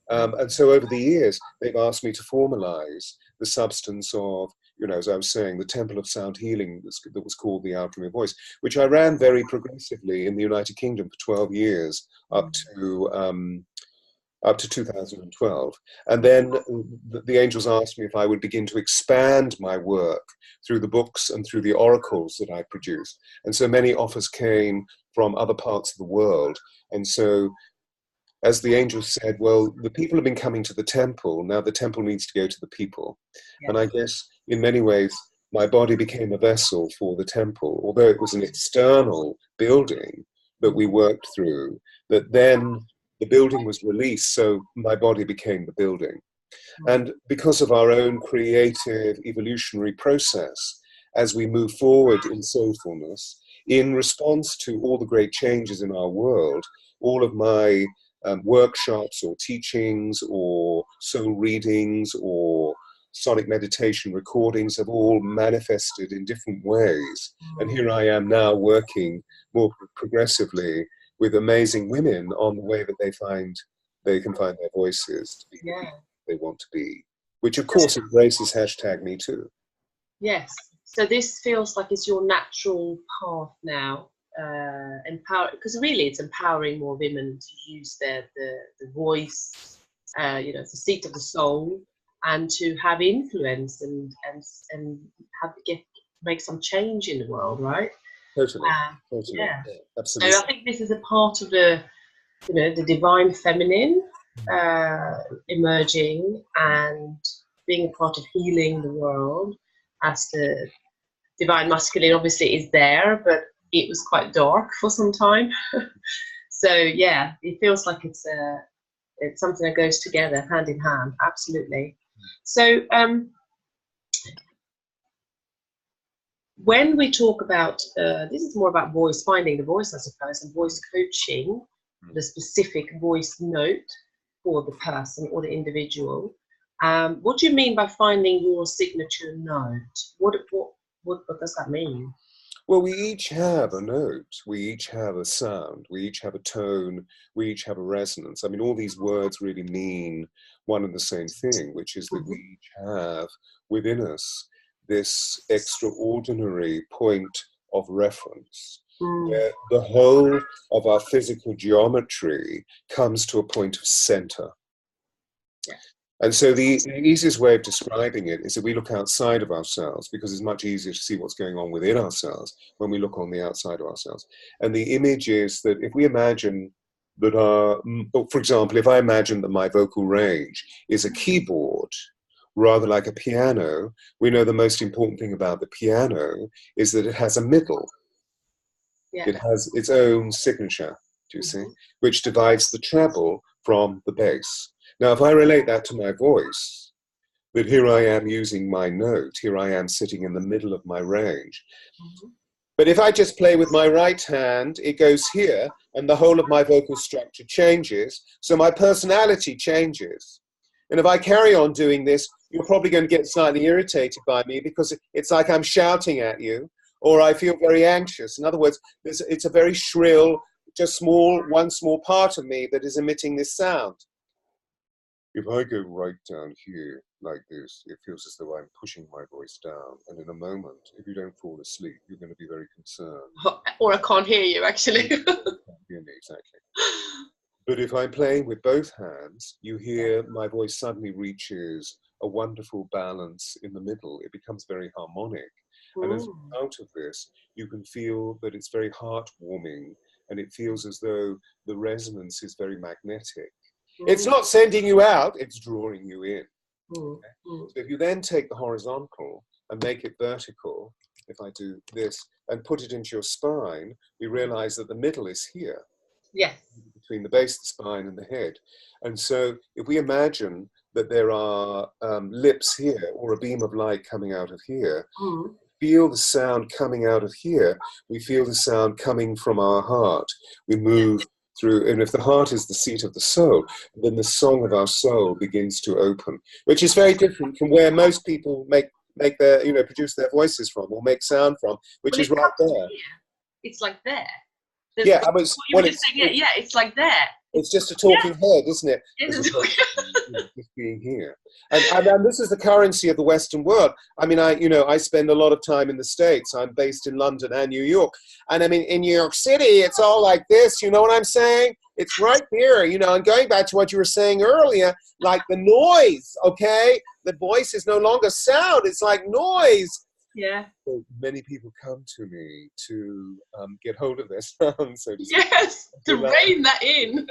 And so over the years, they've asked me to formalize the substance of, as I was saying, the Temple of Sound Healing that was called the Alchemy of Voice, which I ran very progressively in the United Kingdom for 12 years, up to 2012. And then the angels asked me if I would begin to expand my work through the books and through the oracles that I produced. And so many offers came from other parts of the world. And so as the angels said, well, the people have been coming to the temple, now the temple needs to go to the people. Yes. And I guess in many ways, my body became a vessel for the temple, although it was an external building that we worked through, that then the building was released, so my body became the building. And because of our own creative evolutionary process, as we move forward in soulfulness, in response to all the great changes in our world, all of my workshops or teachings or soul readings or sonic meditation recordings have all manifested in different ways. And here I am now working more progressively with amazing women on the way that they can find their voices to be the people they want to be, which of course embraces #MeToo. Yes. So this feels like it's your natural path now. Because really it's empowering more women to use the voice, the seat of the soul, and to have influence and make some change in the world, right? Totally. Yeah, absolutely. So I think this is a part of the divine feminine emerging and being a part of healing the world, as the divine masculine obviously is there, but it was quite dark for some time. So yeah, it feels like it's something that goes together hand in hand. Absolutely. So when we talk about this is more about voice, finding the voice, I suppose, and voice coaching, the specific voice note for the person or the individual. What do you mean by finding your signature note? What does that mean? Well, we each have a note, we each have a sound, we each have a tone, we each have a resonance. I mean, all these words really mean one and the same thing, which is that we each have within us this extraordinary point of reference, where the whole of our physical geometry comes to a point of center. And so the easiest way of describing it is that we look outside of ourselves, because it's much easier to see what's going on within ourselves when we look on the outside of ourselves. And the image is that if we imagine that for example, if I imagine that my vocal range is a keyboard rather like a piano, we know the most important thing about the piano is that it has a middle. Yeah. It has its own signature, do you see, which divides the treble from the bass. Now, if I relate that to my voice, that here I am using my note, here I am sitting in the middle of my range. But if I just play with my right hand, it goes here, and the whole of my vocal structure changes, so my personality changes. And if I carry on doing this, you're probably going to get slightly irritated by me because it's like I'm shouting at you, or I feel very anxious. In other words, it's a very shrill, just one small part of me that is emitting this sound. If I go right down here like this, it feels as though I'm pushing my voice down. And in a moment, if you don't fall asleep, you're going to be very concerned. Or I can't hear you, actually. You can't hear me, exactly. But if I'm playing with both hands, you hear my voice suddenly reaches a wonderful balance in the middle. It becomes very harmonic. And as a result of this, you can feel that it's very heartwarming, and it feels as though the resonance is very magnetic. It's not sending you out, it's drawing you in. Okay? So if you then take the horizontal and make it vertical, if I do this, and put it into your spine, we realize that the middle is here. Yes. Between the base, the spine, and the head. And so if we imagine that there are lips here, or a beam of light coming out of here, feel the sound coming out of here, we feel the sound coming from our heart. We move through, and if the heart is the seat of the soul, then the song of our soul begins to open, which is very different from where most people make their, produce their voices from, or make sound from, which is right there. It's like there. Yeah, I was. It's like there. It's just a talking head, isn't it? Just being here, and this is the currency of the Western world. I mean, I spend a lot of time in the States. I'm based in London and New York, and I mean, in New York City, it's all like this. You know what I'm saying? It's right here. And going back to what you were saying earlier, like the noise. Okay, the voice is no longer sound; it's like noise. Yeah. So many people come to me to get hold of their sound, so to speak. Yes, to rein that in.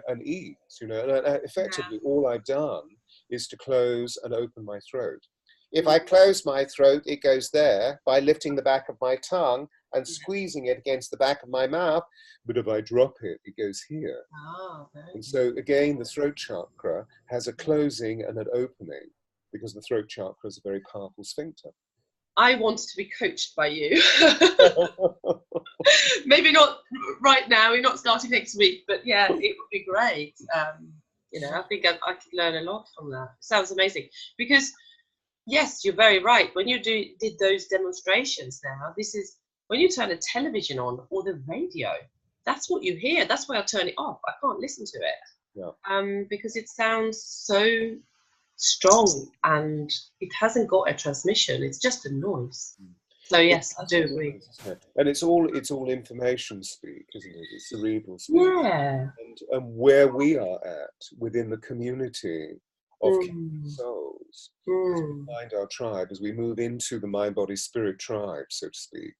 And ease, And effectively, all I've done is to close and open my throat. If I close my throat, it goes there by lifting the back of my tongue and squeezing it against the back of my mouth. But if I drop it, it goes here. And so again, the throat chakra has a closing and an opening, because the throat chakra is a very powerful sphincter. I want to be coached by you. Maybe not right now, we're not starting next week, but yeah, it would be great. I think I could learn a lot from that. It sounds amazing. Because, yes, you're very right. When you did those demonstrations now, this is, when you turn a television on or the radio, that's what you hear. That's why I turn it off. I can't listen to it. Yeah. Because it sounds so strong, and it hasn't got a transmission, it's just a noise. So yes, I do agree. And it's all information speak, isn't it? It's cerebral speak. Yeah. And where we are at within the community of souls, as we find our tribe, as we move into the mind, body, spirit tribe, so to speak.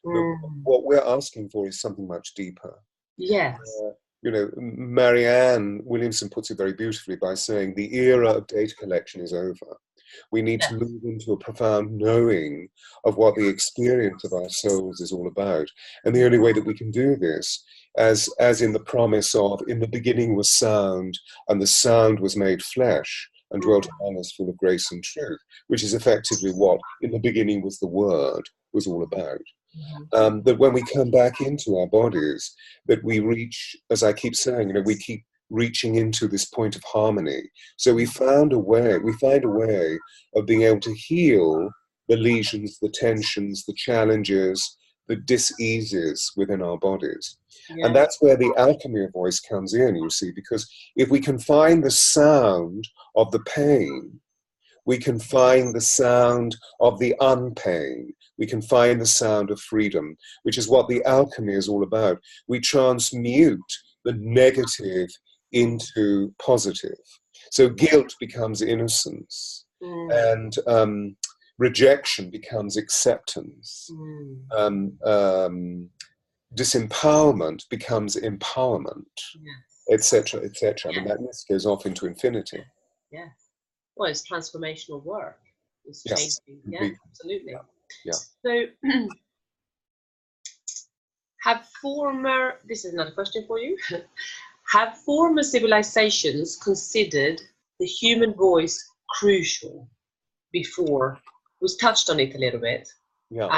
What we're asking for is something much deeper. Yes. Marianne Williamson puts it very beautifully by saying the era of data collection is over. We need to move into a profound knowing of what the experience of our souls is all about. And the only way that we can do this, as in the promise of, in the beginning was sound, and the sound was made flesh, and dwelt among us full of grace and truth, which is effectively what in the beginning was the word was all about. That when we come back into our bodies, that we reach, as I keep saying, we keep reaching into this point of harmony. So we find a way of being able to heal the lesions, the tensions, the challenges, the dis-eases within our bodies. Yeah. And that's where the alchemy of voice comes in, you see, because if we can find the sound of the pain, we can find the sound of the unpain. We can find the sound of freedom, which is what the alchemy is all about. We transmute the negative into positive. So guilt becomes innocence, and rejection becomes acceptance. Disempowerment becomes empowerment, etc., etc. I mean, that list goes off into infinity. Yes. well, it's transformational work. It's Yes, changing. Yeah, completely. absolutely. Yeah. So, this is another question for you. Have former civilizations considered the human voice crucial before? Was touched on it a little bit. Yeah.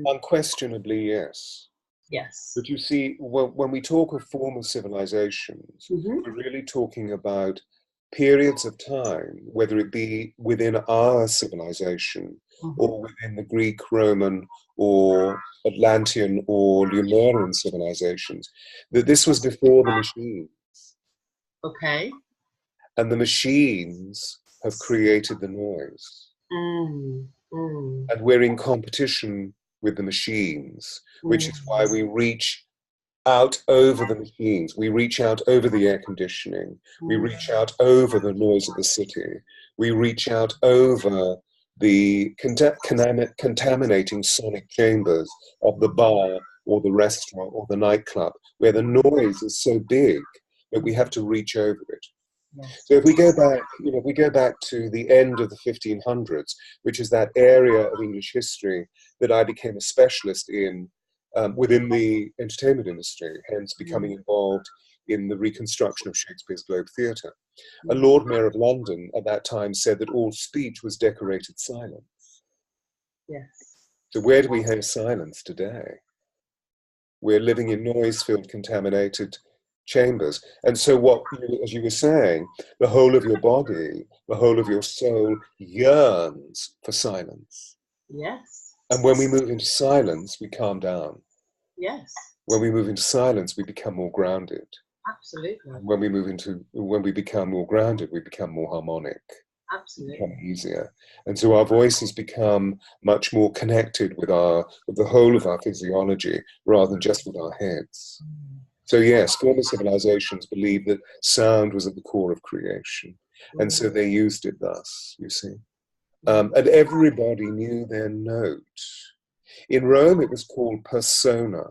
Unquestionably, yes. Yes. But you see, when we talk of former civilizations, we're really talking about periods of time, whether it be within our civilization or within the Greek, Roman, or Atlantean or Lemurian civilizations, that this was before the machine. Okay. And the machines have created the noise. And we're in competition with the machines, which is why we reach out over the machines. We reach out over the air conditioning. We reach out over the noise of the city. We reach out over the contaminating sonic chambers of the bar or the restaurant or the nightclub, where the noise is so big that we have to reach over it. So if we go back to the end of the 1500s, which is that area of English history that I became a specialist in within the entertainment industry, hence becoming involved in the reconstruction of Shakespeare's Globe Theatre. A Lord Mayor of London at that time said that all speech was decorated silence. Yes. So where do we have silence today? We're living in noise-filled, contaminated chambers. And so what, as you were saying, the whole of your body, the whole of your soul yearns for silence. Yes. And when we move into silence, we calm down. Yes. When we move into silence, we become more grounded. Absolutely. And when we become more grounded, we become more harmonic. Absolutely. Become easier. And so our voices become much more connected with the whole of our physiology rather than just with our heads. So yes, former civilizations believed that sound was at the core of creation. And so they used it thus, you see. And everybody knew their note. In Rome, it was called persona,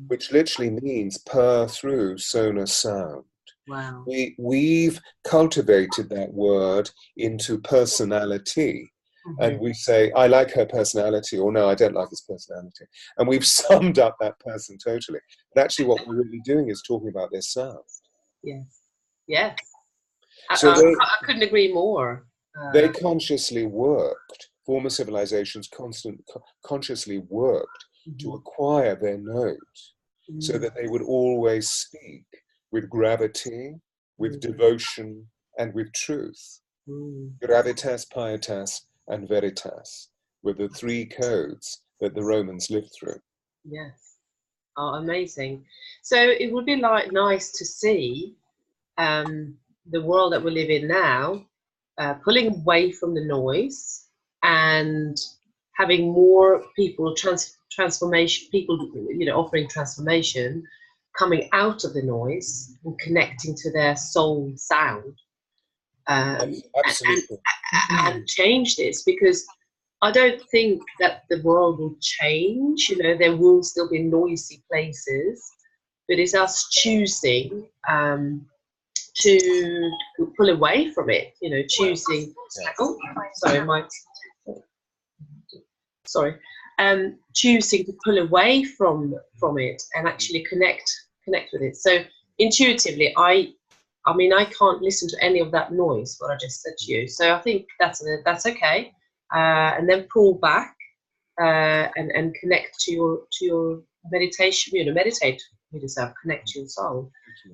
which literally means per through, sona, sound. Wow. We've cultivated that word into personality. And we say, I like her personality, or no, I don't like his personality. And we've summed up that person totally. But actually what we're really doing is talking about their sound. Yes. Yes. So I couldn't agree more. They consciously worked, former civilizations consciously worked to acquire their note so that they would always speak with gravity, with devotion, and with truth. Gravitas, pietas, and veritas were the three codes that the Romans lived through. Yes. Oh, amazing. So it would be nice to see the world that we live in now pulling away from the noise and having more people transformation, people offering transformation, coming out of the noise and connecting to their soul sound. Absolutely. And change this, because I don't think that the world will change. There will still be noisy places, but it's us choosing to pull away from it. Choosing. Oh, choosing to pull away from it and actually connect with it. So intuitively, I can't listen to any of that noise, what I just said to you. So I think that's okay. And then pull back and connect to your meditation. Meditate with yourself, connect to your soul.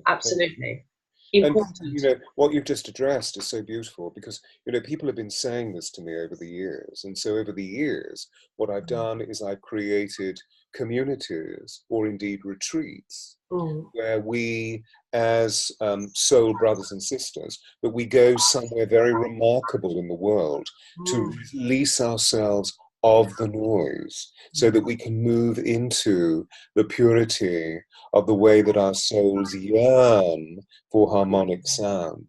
Absolutely. Important. And what you've just addressed is so beautiful, because people have been saying this to me over the years, and so over the years what I've done is I've created communities, or indeed retreats, where we as soul brothers and sisters, that we go somewhere very remarkable in the world to release ourselves of the noise, so that we can move into the purity of the way that our souls yearn for harmonic sound.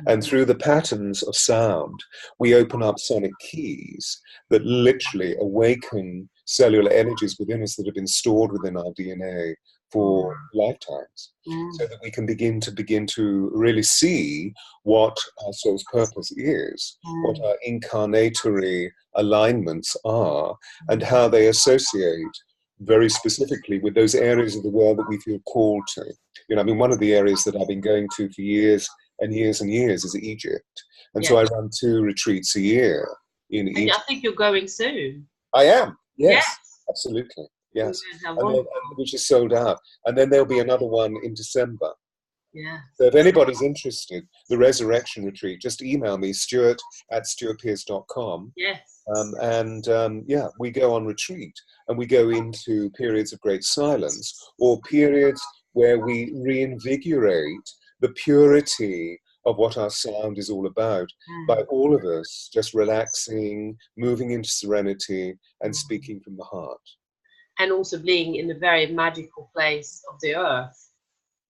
And through the patterns of sound, we open up sonic keys that literally awaken cellular energies within us that have been stored within our DNA for lifetimes, so that we can begin to really see what our soul's purpose is, what our incarnatory alignments are, and how they associate very specifically with those areas of the world that we feel called to. You know, I mean, one of the areas that I've been going to for years and years and years is Egypt. And so I run 2 retreats a year in Egypt. I think you're going soon. I am, yes. Absolutely. Yes, which is sold out. And then there'll be another one in December. Yeah. So if anybody's interested, the Resurrection Retreat, just email me, Stewart@stewartpearce.com. Yes. Yeah, we go on retreat, and we go into periods of great silence, or periods where we reinvigorate the purity of what our sound is all about, by all of us just relaxing, moving into serenity, and speaking from the heart. And also being in a very magical place of the earth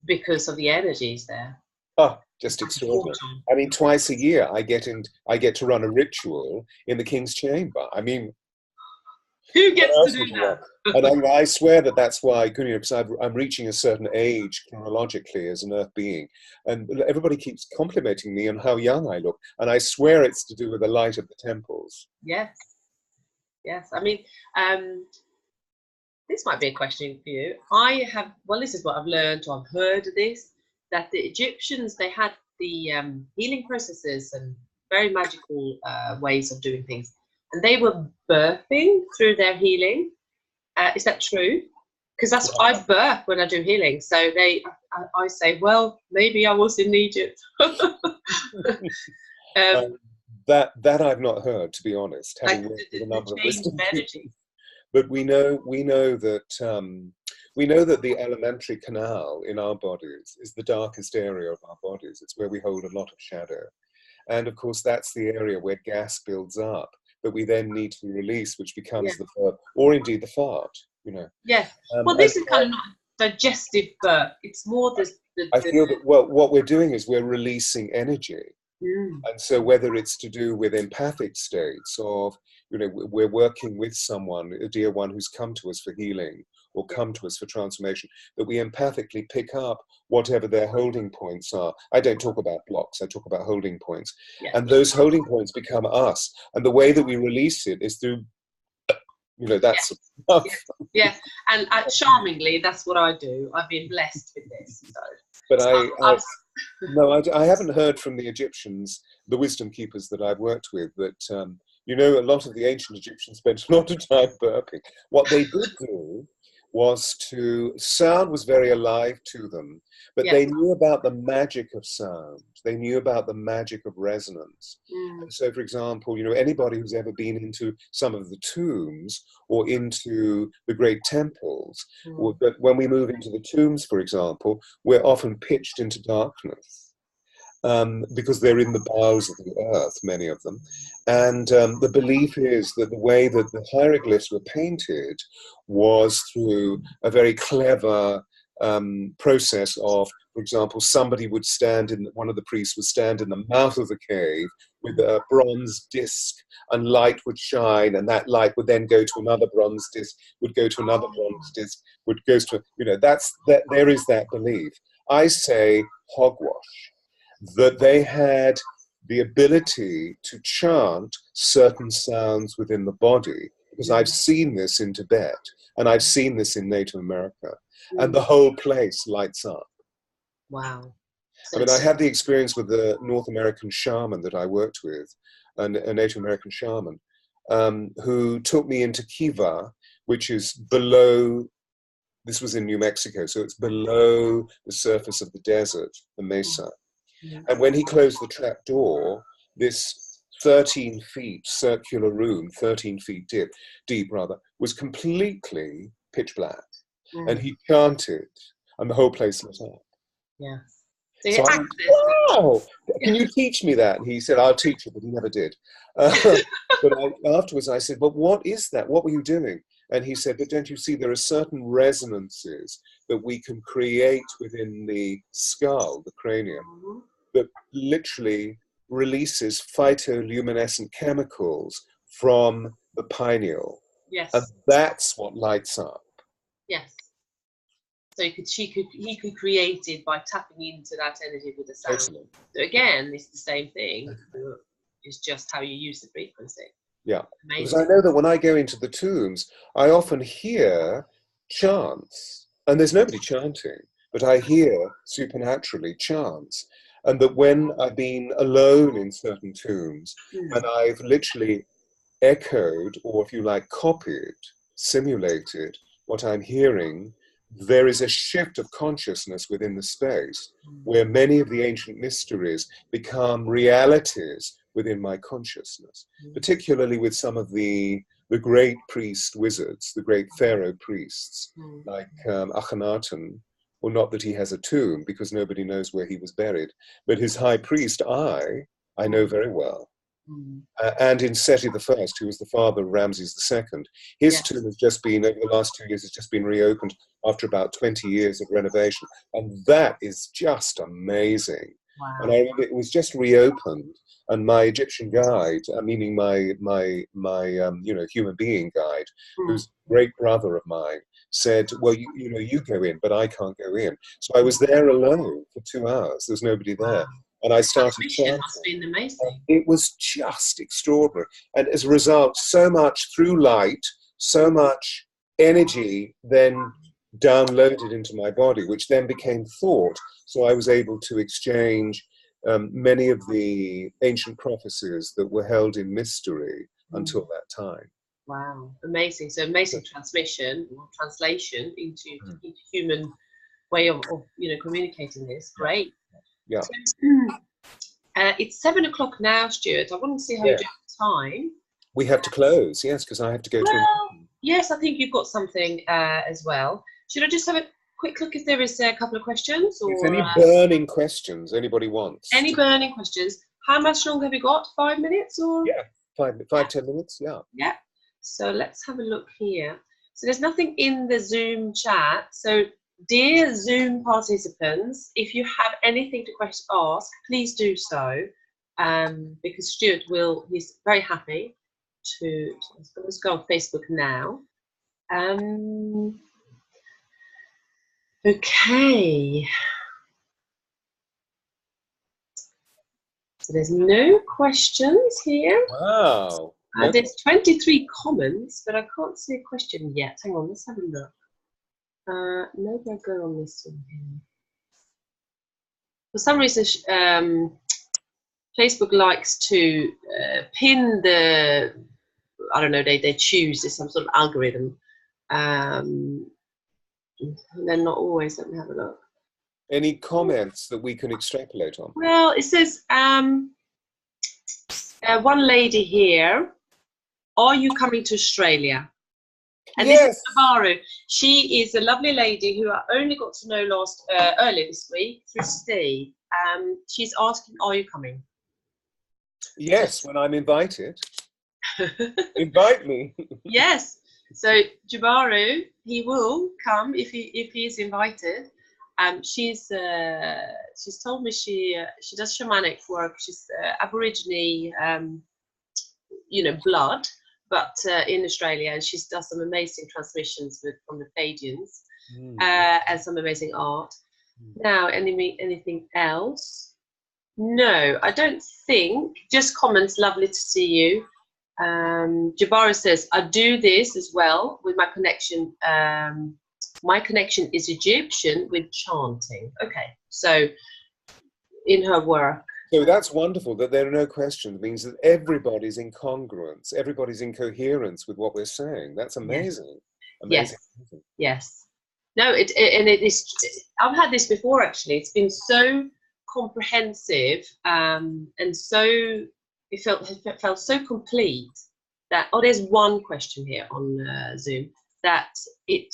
because of the energies there. Oh, just extraordinary. I mean, twice a year I get to run a ritual in the King's Chamber. I mean, who gets to do that? And I swear that that's why, you know, because I'm reaching a certain age chronologically as an earth being, and everybody keeps complimenting me on how young I look, and I swear it's to do with the light of the temples. Yes. I mean, this might be a question for you. This is what I've learned, or I've heard this, that the Egyptians, they had the healing processes and very magical ways of doing things. And they were birthing through their healing. Is that true? Because that's what I birth when I do healing. So I say, well, maybe I was in Egypt. That I've not heard, to be honest, having worked with a number of wisdom teachers. But we know that the alimentary canal in our bodies is the darkest area of our bodies. It's where we hold a lot of shadow, and of course that's the area where gas builds up that we then need to release, which becomes the verb, or indeed the fart. You know. Yes. Well, this is kind of not digestive birth. It's more the I feel that what we're doing is we're releasing energy. And so whether it's to do with empathic states of, you know, we're working with someone, a dear one who's come to us for healing or come to us for transformation, that we empathically pick up whatever their holding points are. I don't talk about blocks, I talk about holding points. And those holding points become us. And the way that we release it is through, you know, that's and charmingly, that's what I do. I've been blessed with this. So. But I haven't heard from the Egyptians, the wisdom keepers that I've worked with, that, you know, a lot of the ancient Egyptians spent a lot of time burping. What they did do was sound was very alive to them, but they knew about the magic of sound. They knew about the magic of resonance. And so, for example, you know, anybody who's ever been into some of the tombs or into the great temples, but when we move into the tombs, for example, we're often pitched into darkness. Because they're in the bowels of the earth, many of them. And the belief is that the way that the hieroglyphs were painted was through a very clever process of, for example, one of the priests would stand in the mouth of the cave with a bronze disc, and light would shine, and that light would then go to another bronze disc, would go to another bronze disc, would go to, you know, there is that belief. I say hogwash. That they had the ability to chant certain sounds within the body, because I've seen this in Tibet, and I've seen this in Native America, and the whole place lights up. Wow. I mean, I had the experience with the North American shaman that I worked with, a Native American shaman, who took me into Kiva, which is below, this was in New Mexico, so it's below the surface of the desert, the mesa. And when he closed the trap door, this 13 feet circular room, 13 feet deep, was completely pitch black. And he chanted, and the whole place lit up. Yeah. So I went, wow, can you teach me that? And he said, I'll teach you, but he never did. But afterwards I said, but what is that? What were you doing? And he said, but don't you see there are certain resonances that we can create within the skull, the cranium, that literally releases phytoluminescent chemicals from the pineal. Yes. And that's what lights up. Yes. So he could create it by tapping into that energy with the sound. Totally. So again, it's the same thing. It's just how you use the frequency. Yeah, Amazing. because I know that when I go into the tombs, I often hear chants, and there's nobody chanting, but I hear supernaturally chants. And that when I've been alone in certain tombs, and I've literally echoed, or if you like, copied, simulated what I'm hearing, there is a shift of consciousness within the space where many of the ancient mysteries become realities within my consciousness, particularly with some of the great priest wizards, the great pharaoh priests, like Akhenaten. Well, not that he has a tomb, because nobody knows where he was buried, but his high priest, I know very well. And in Seti I, who was the father of Ramses II, his tomb has just been, over the last 2 years, has just been reopened after about 20 years of renovation. And that is just amazing. Wow. And I remember it was just reopened, and my Egyptian guide, meaning my human being guide, who's a great brother of mine, said, well, you go in, but I can't go in. So I was there alone for 2 hours. There was nobody there. And I started chanting. Must have been amazing. It was just extraordinary. And as a result, so much through light, so much energy then downloaded into my body, which then became thought. So I was able to exchange many of the ancient prophecies that were held in mystery until that time. Wow, amazing. So amazing transmission or translation into human way of communicating this. Great. Yeah. It's 7 o'clock now, Stuart. I want to see how you do time. We have to close, yes, because I have to go to. Yes, I think you've got something as well. Should I just have a quick look if there is a couple of questions? Or if any burning questions anybody wants. Any burning questions? How much longer have you got? 5 minutes or? Yeah, 10 minutes. Yeah. Yeah. So let's have a look here. So there's nothing in the Zoom chat. So dear Zoom participants, if you have anything to ask, please do so, because Stuart he's very happy to, let's go on Facebook now. Okay. So there's no questions here. Wow. There's 23 comments, but I can't see a question yet. Hang on, let's have a look. Maybe I'll go on this one here. For some reason, Facebook likes to pin the, I don't know, they choose some sort of algorithm. They're not always, let me have a look. Any comments that we can extrapolate on? Well, it says, one lady here, are you coming to Australia? And yes. This is Navarro. She is a lovely lady who I only got to know earlier this week through Steve. She's asking, are you coming? Yes, when I'm invited. Invite me. Yes. So Jabaru, he will come if he is invited. She's told me she does shamanic work. She's Aborigine, blood, but in Australia, and she does some amazing transmissions from the Pleiadians and some amazing art. Now, anything else? No, I don't think. Just comments. Lovely to see you. Jabara says, I do this as well with my connection. My connection is Egyptian with chanting. Okay, so in her work. So that's wonderful that there are no questions. It means that everybody's in congruence, everybody's in coherence with what we're saying. That's amazing. Yes. Amazing. Yes. No, it is. I've had this before actually. It's been so comprehensive, and so it felt so complete that. Oh, there's one question here on Zoom that it's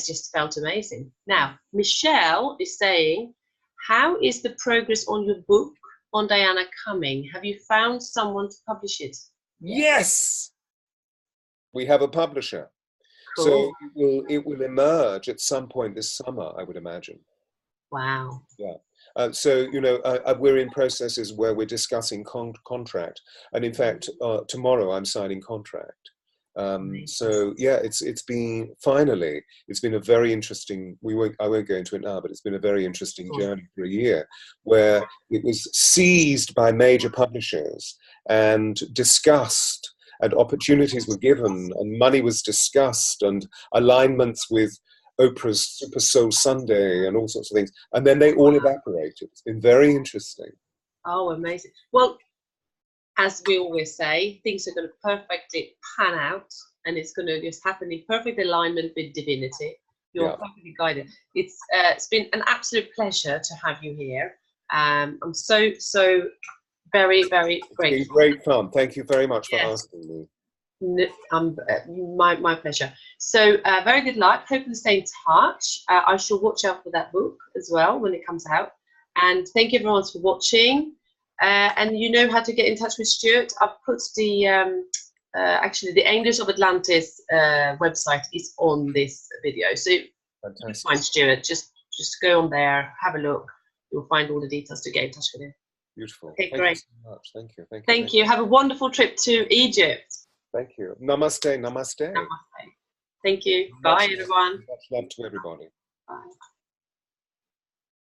just felt amazing. Now, Michelle is saying, how is the progress on your book on Diana coming? Have you found someone to publish it? Yes, we have a publisher. Cool. So it will emerge at some point this summer, I would imagine. Wow. Yeah. So we're in processes where we're discussing contract, and in fact tomorrow I'm signing contract. So yeah, it's been finally, it's been a very interesting, I won't go into it now, but it's been a very interesting journey for a year, where it was seized by major publishers and discussed, and opportunities were given, and money was discussed, and alignments with Oprah's Super Soul Sunday and all sorts of things, and then they all evaporated. It's been very interesting. Oh, amazing. Well, as we always say, things are going to perfectly pan out, and it's going to just happen in perfect alignment with divinity. You're perfectly guided. It's been an absolute pleasure to have you here. I'm so very, very grateful. It's been great fun. Thank you very much for asking me. My pleasure. So very good luck. Hope you stay in touch. I shall watch out for that book as well when it comes out. And thank you everyone for watching. And you know how to get in touch with Stewart. I've put the actually the Angels of Atlantis website is on this video, so you find Stewart. Just go on there, have a look. You'll find all the details to get in touch with him. Beautiful. Okay, Thank great. you so much. Thank you. Thank you. Have a wonderful trip to Egypt. Thank you. Namaste. Namaste. Namaste. Thank you. Bye, everyone. Much love to everybody. Bye.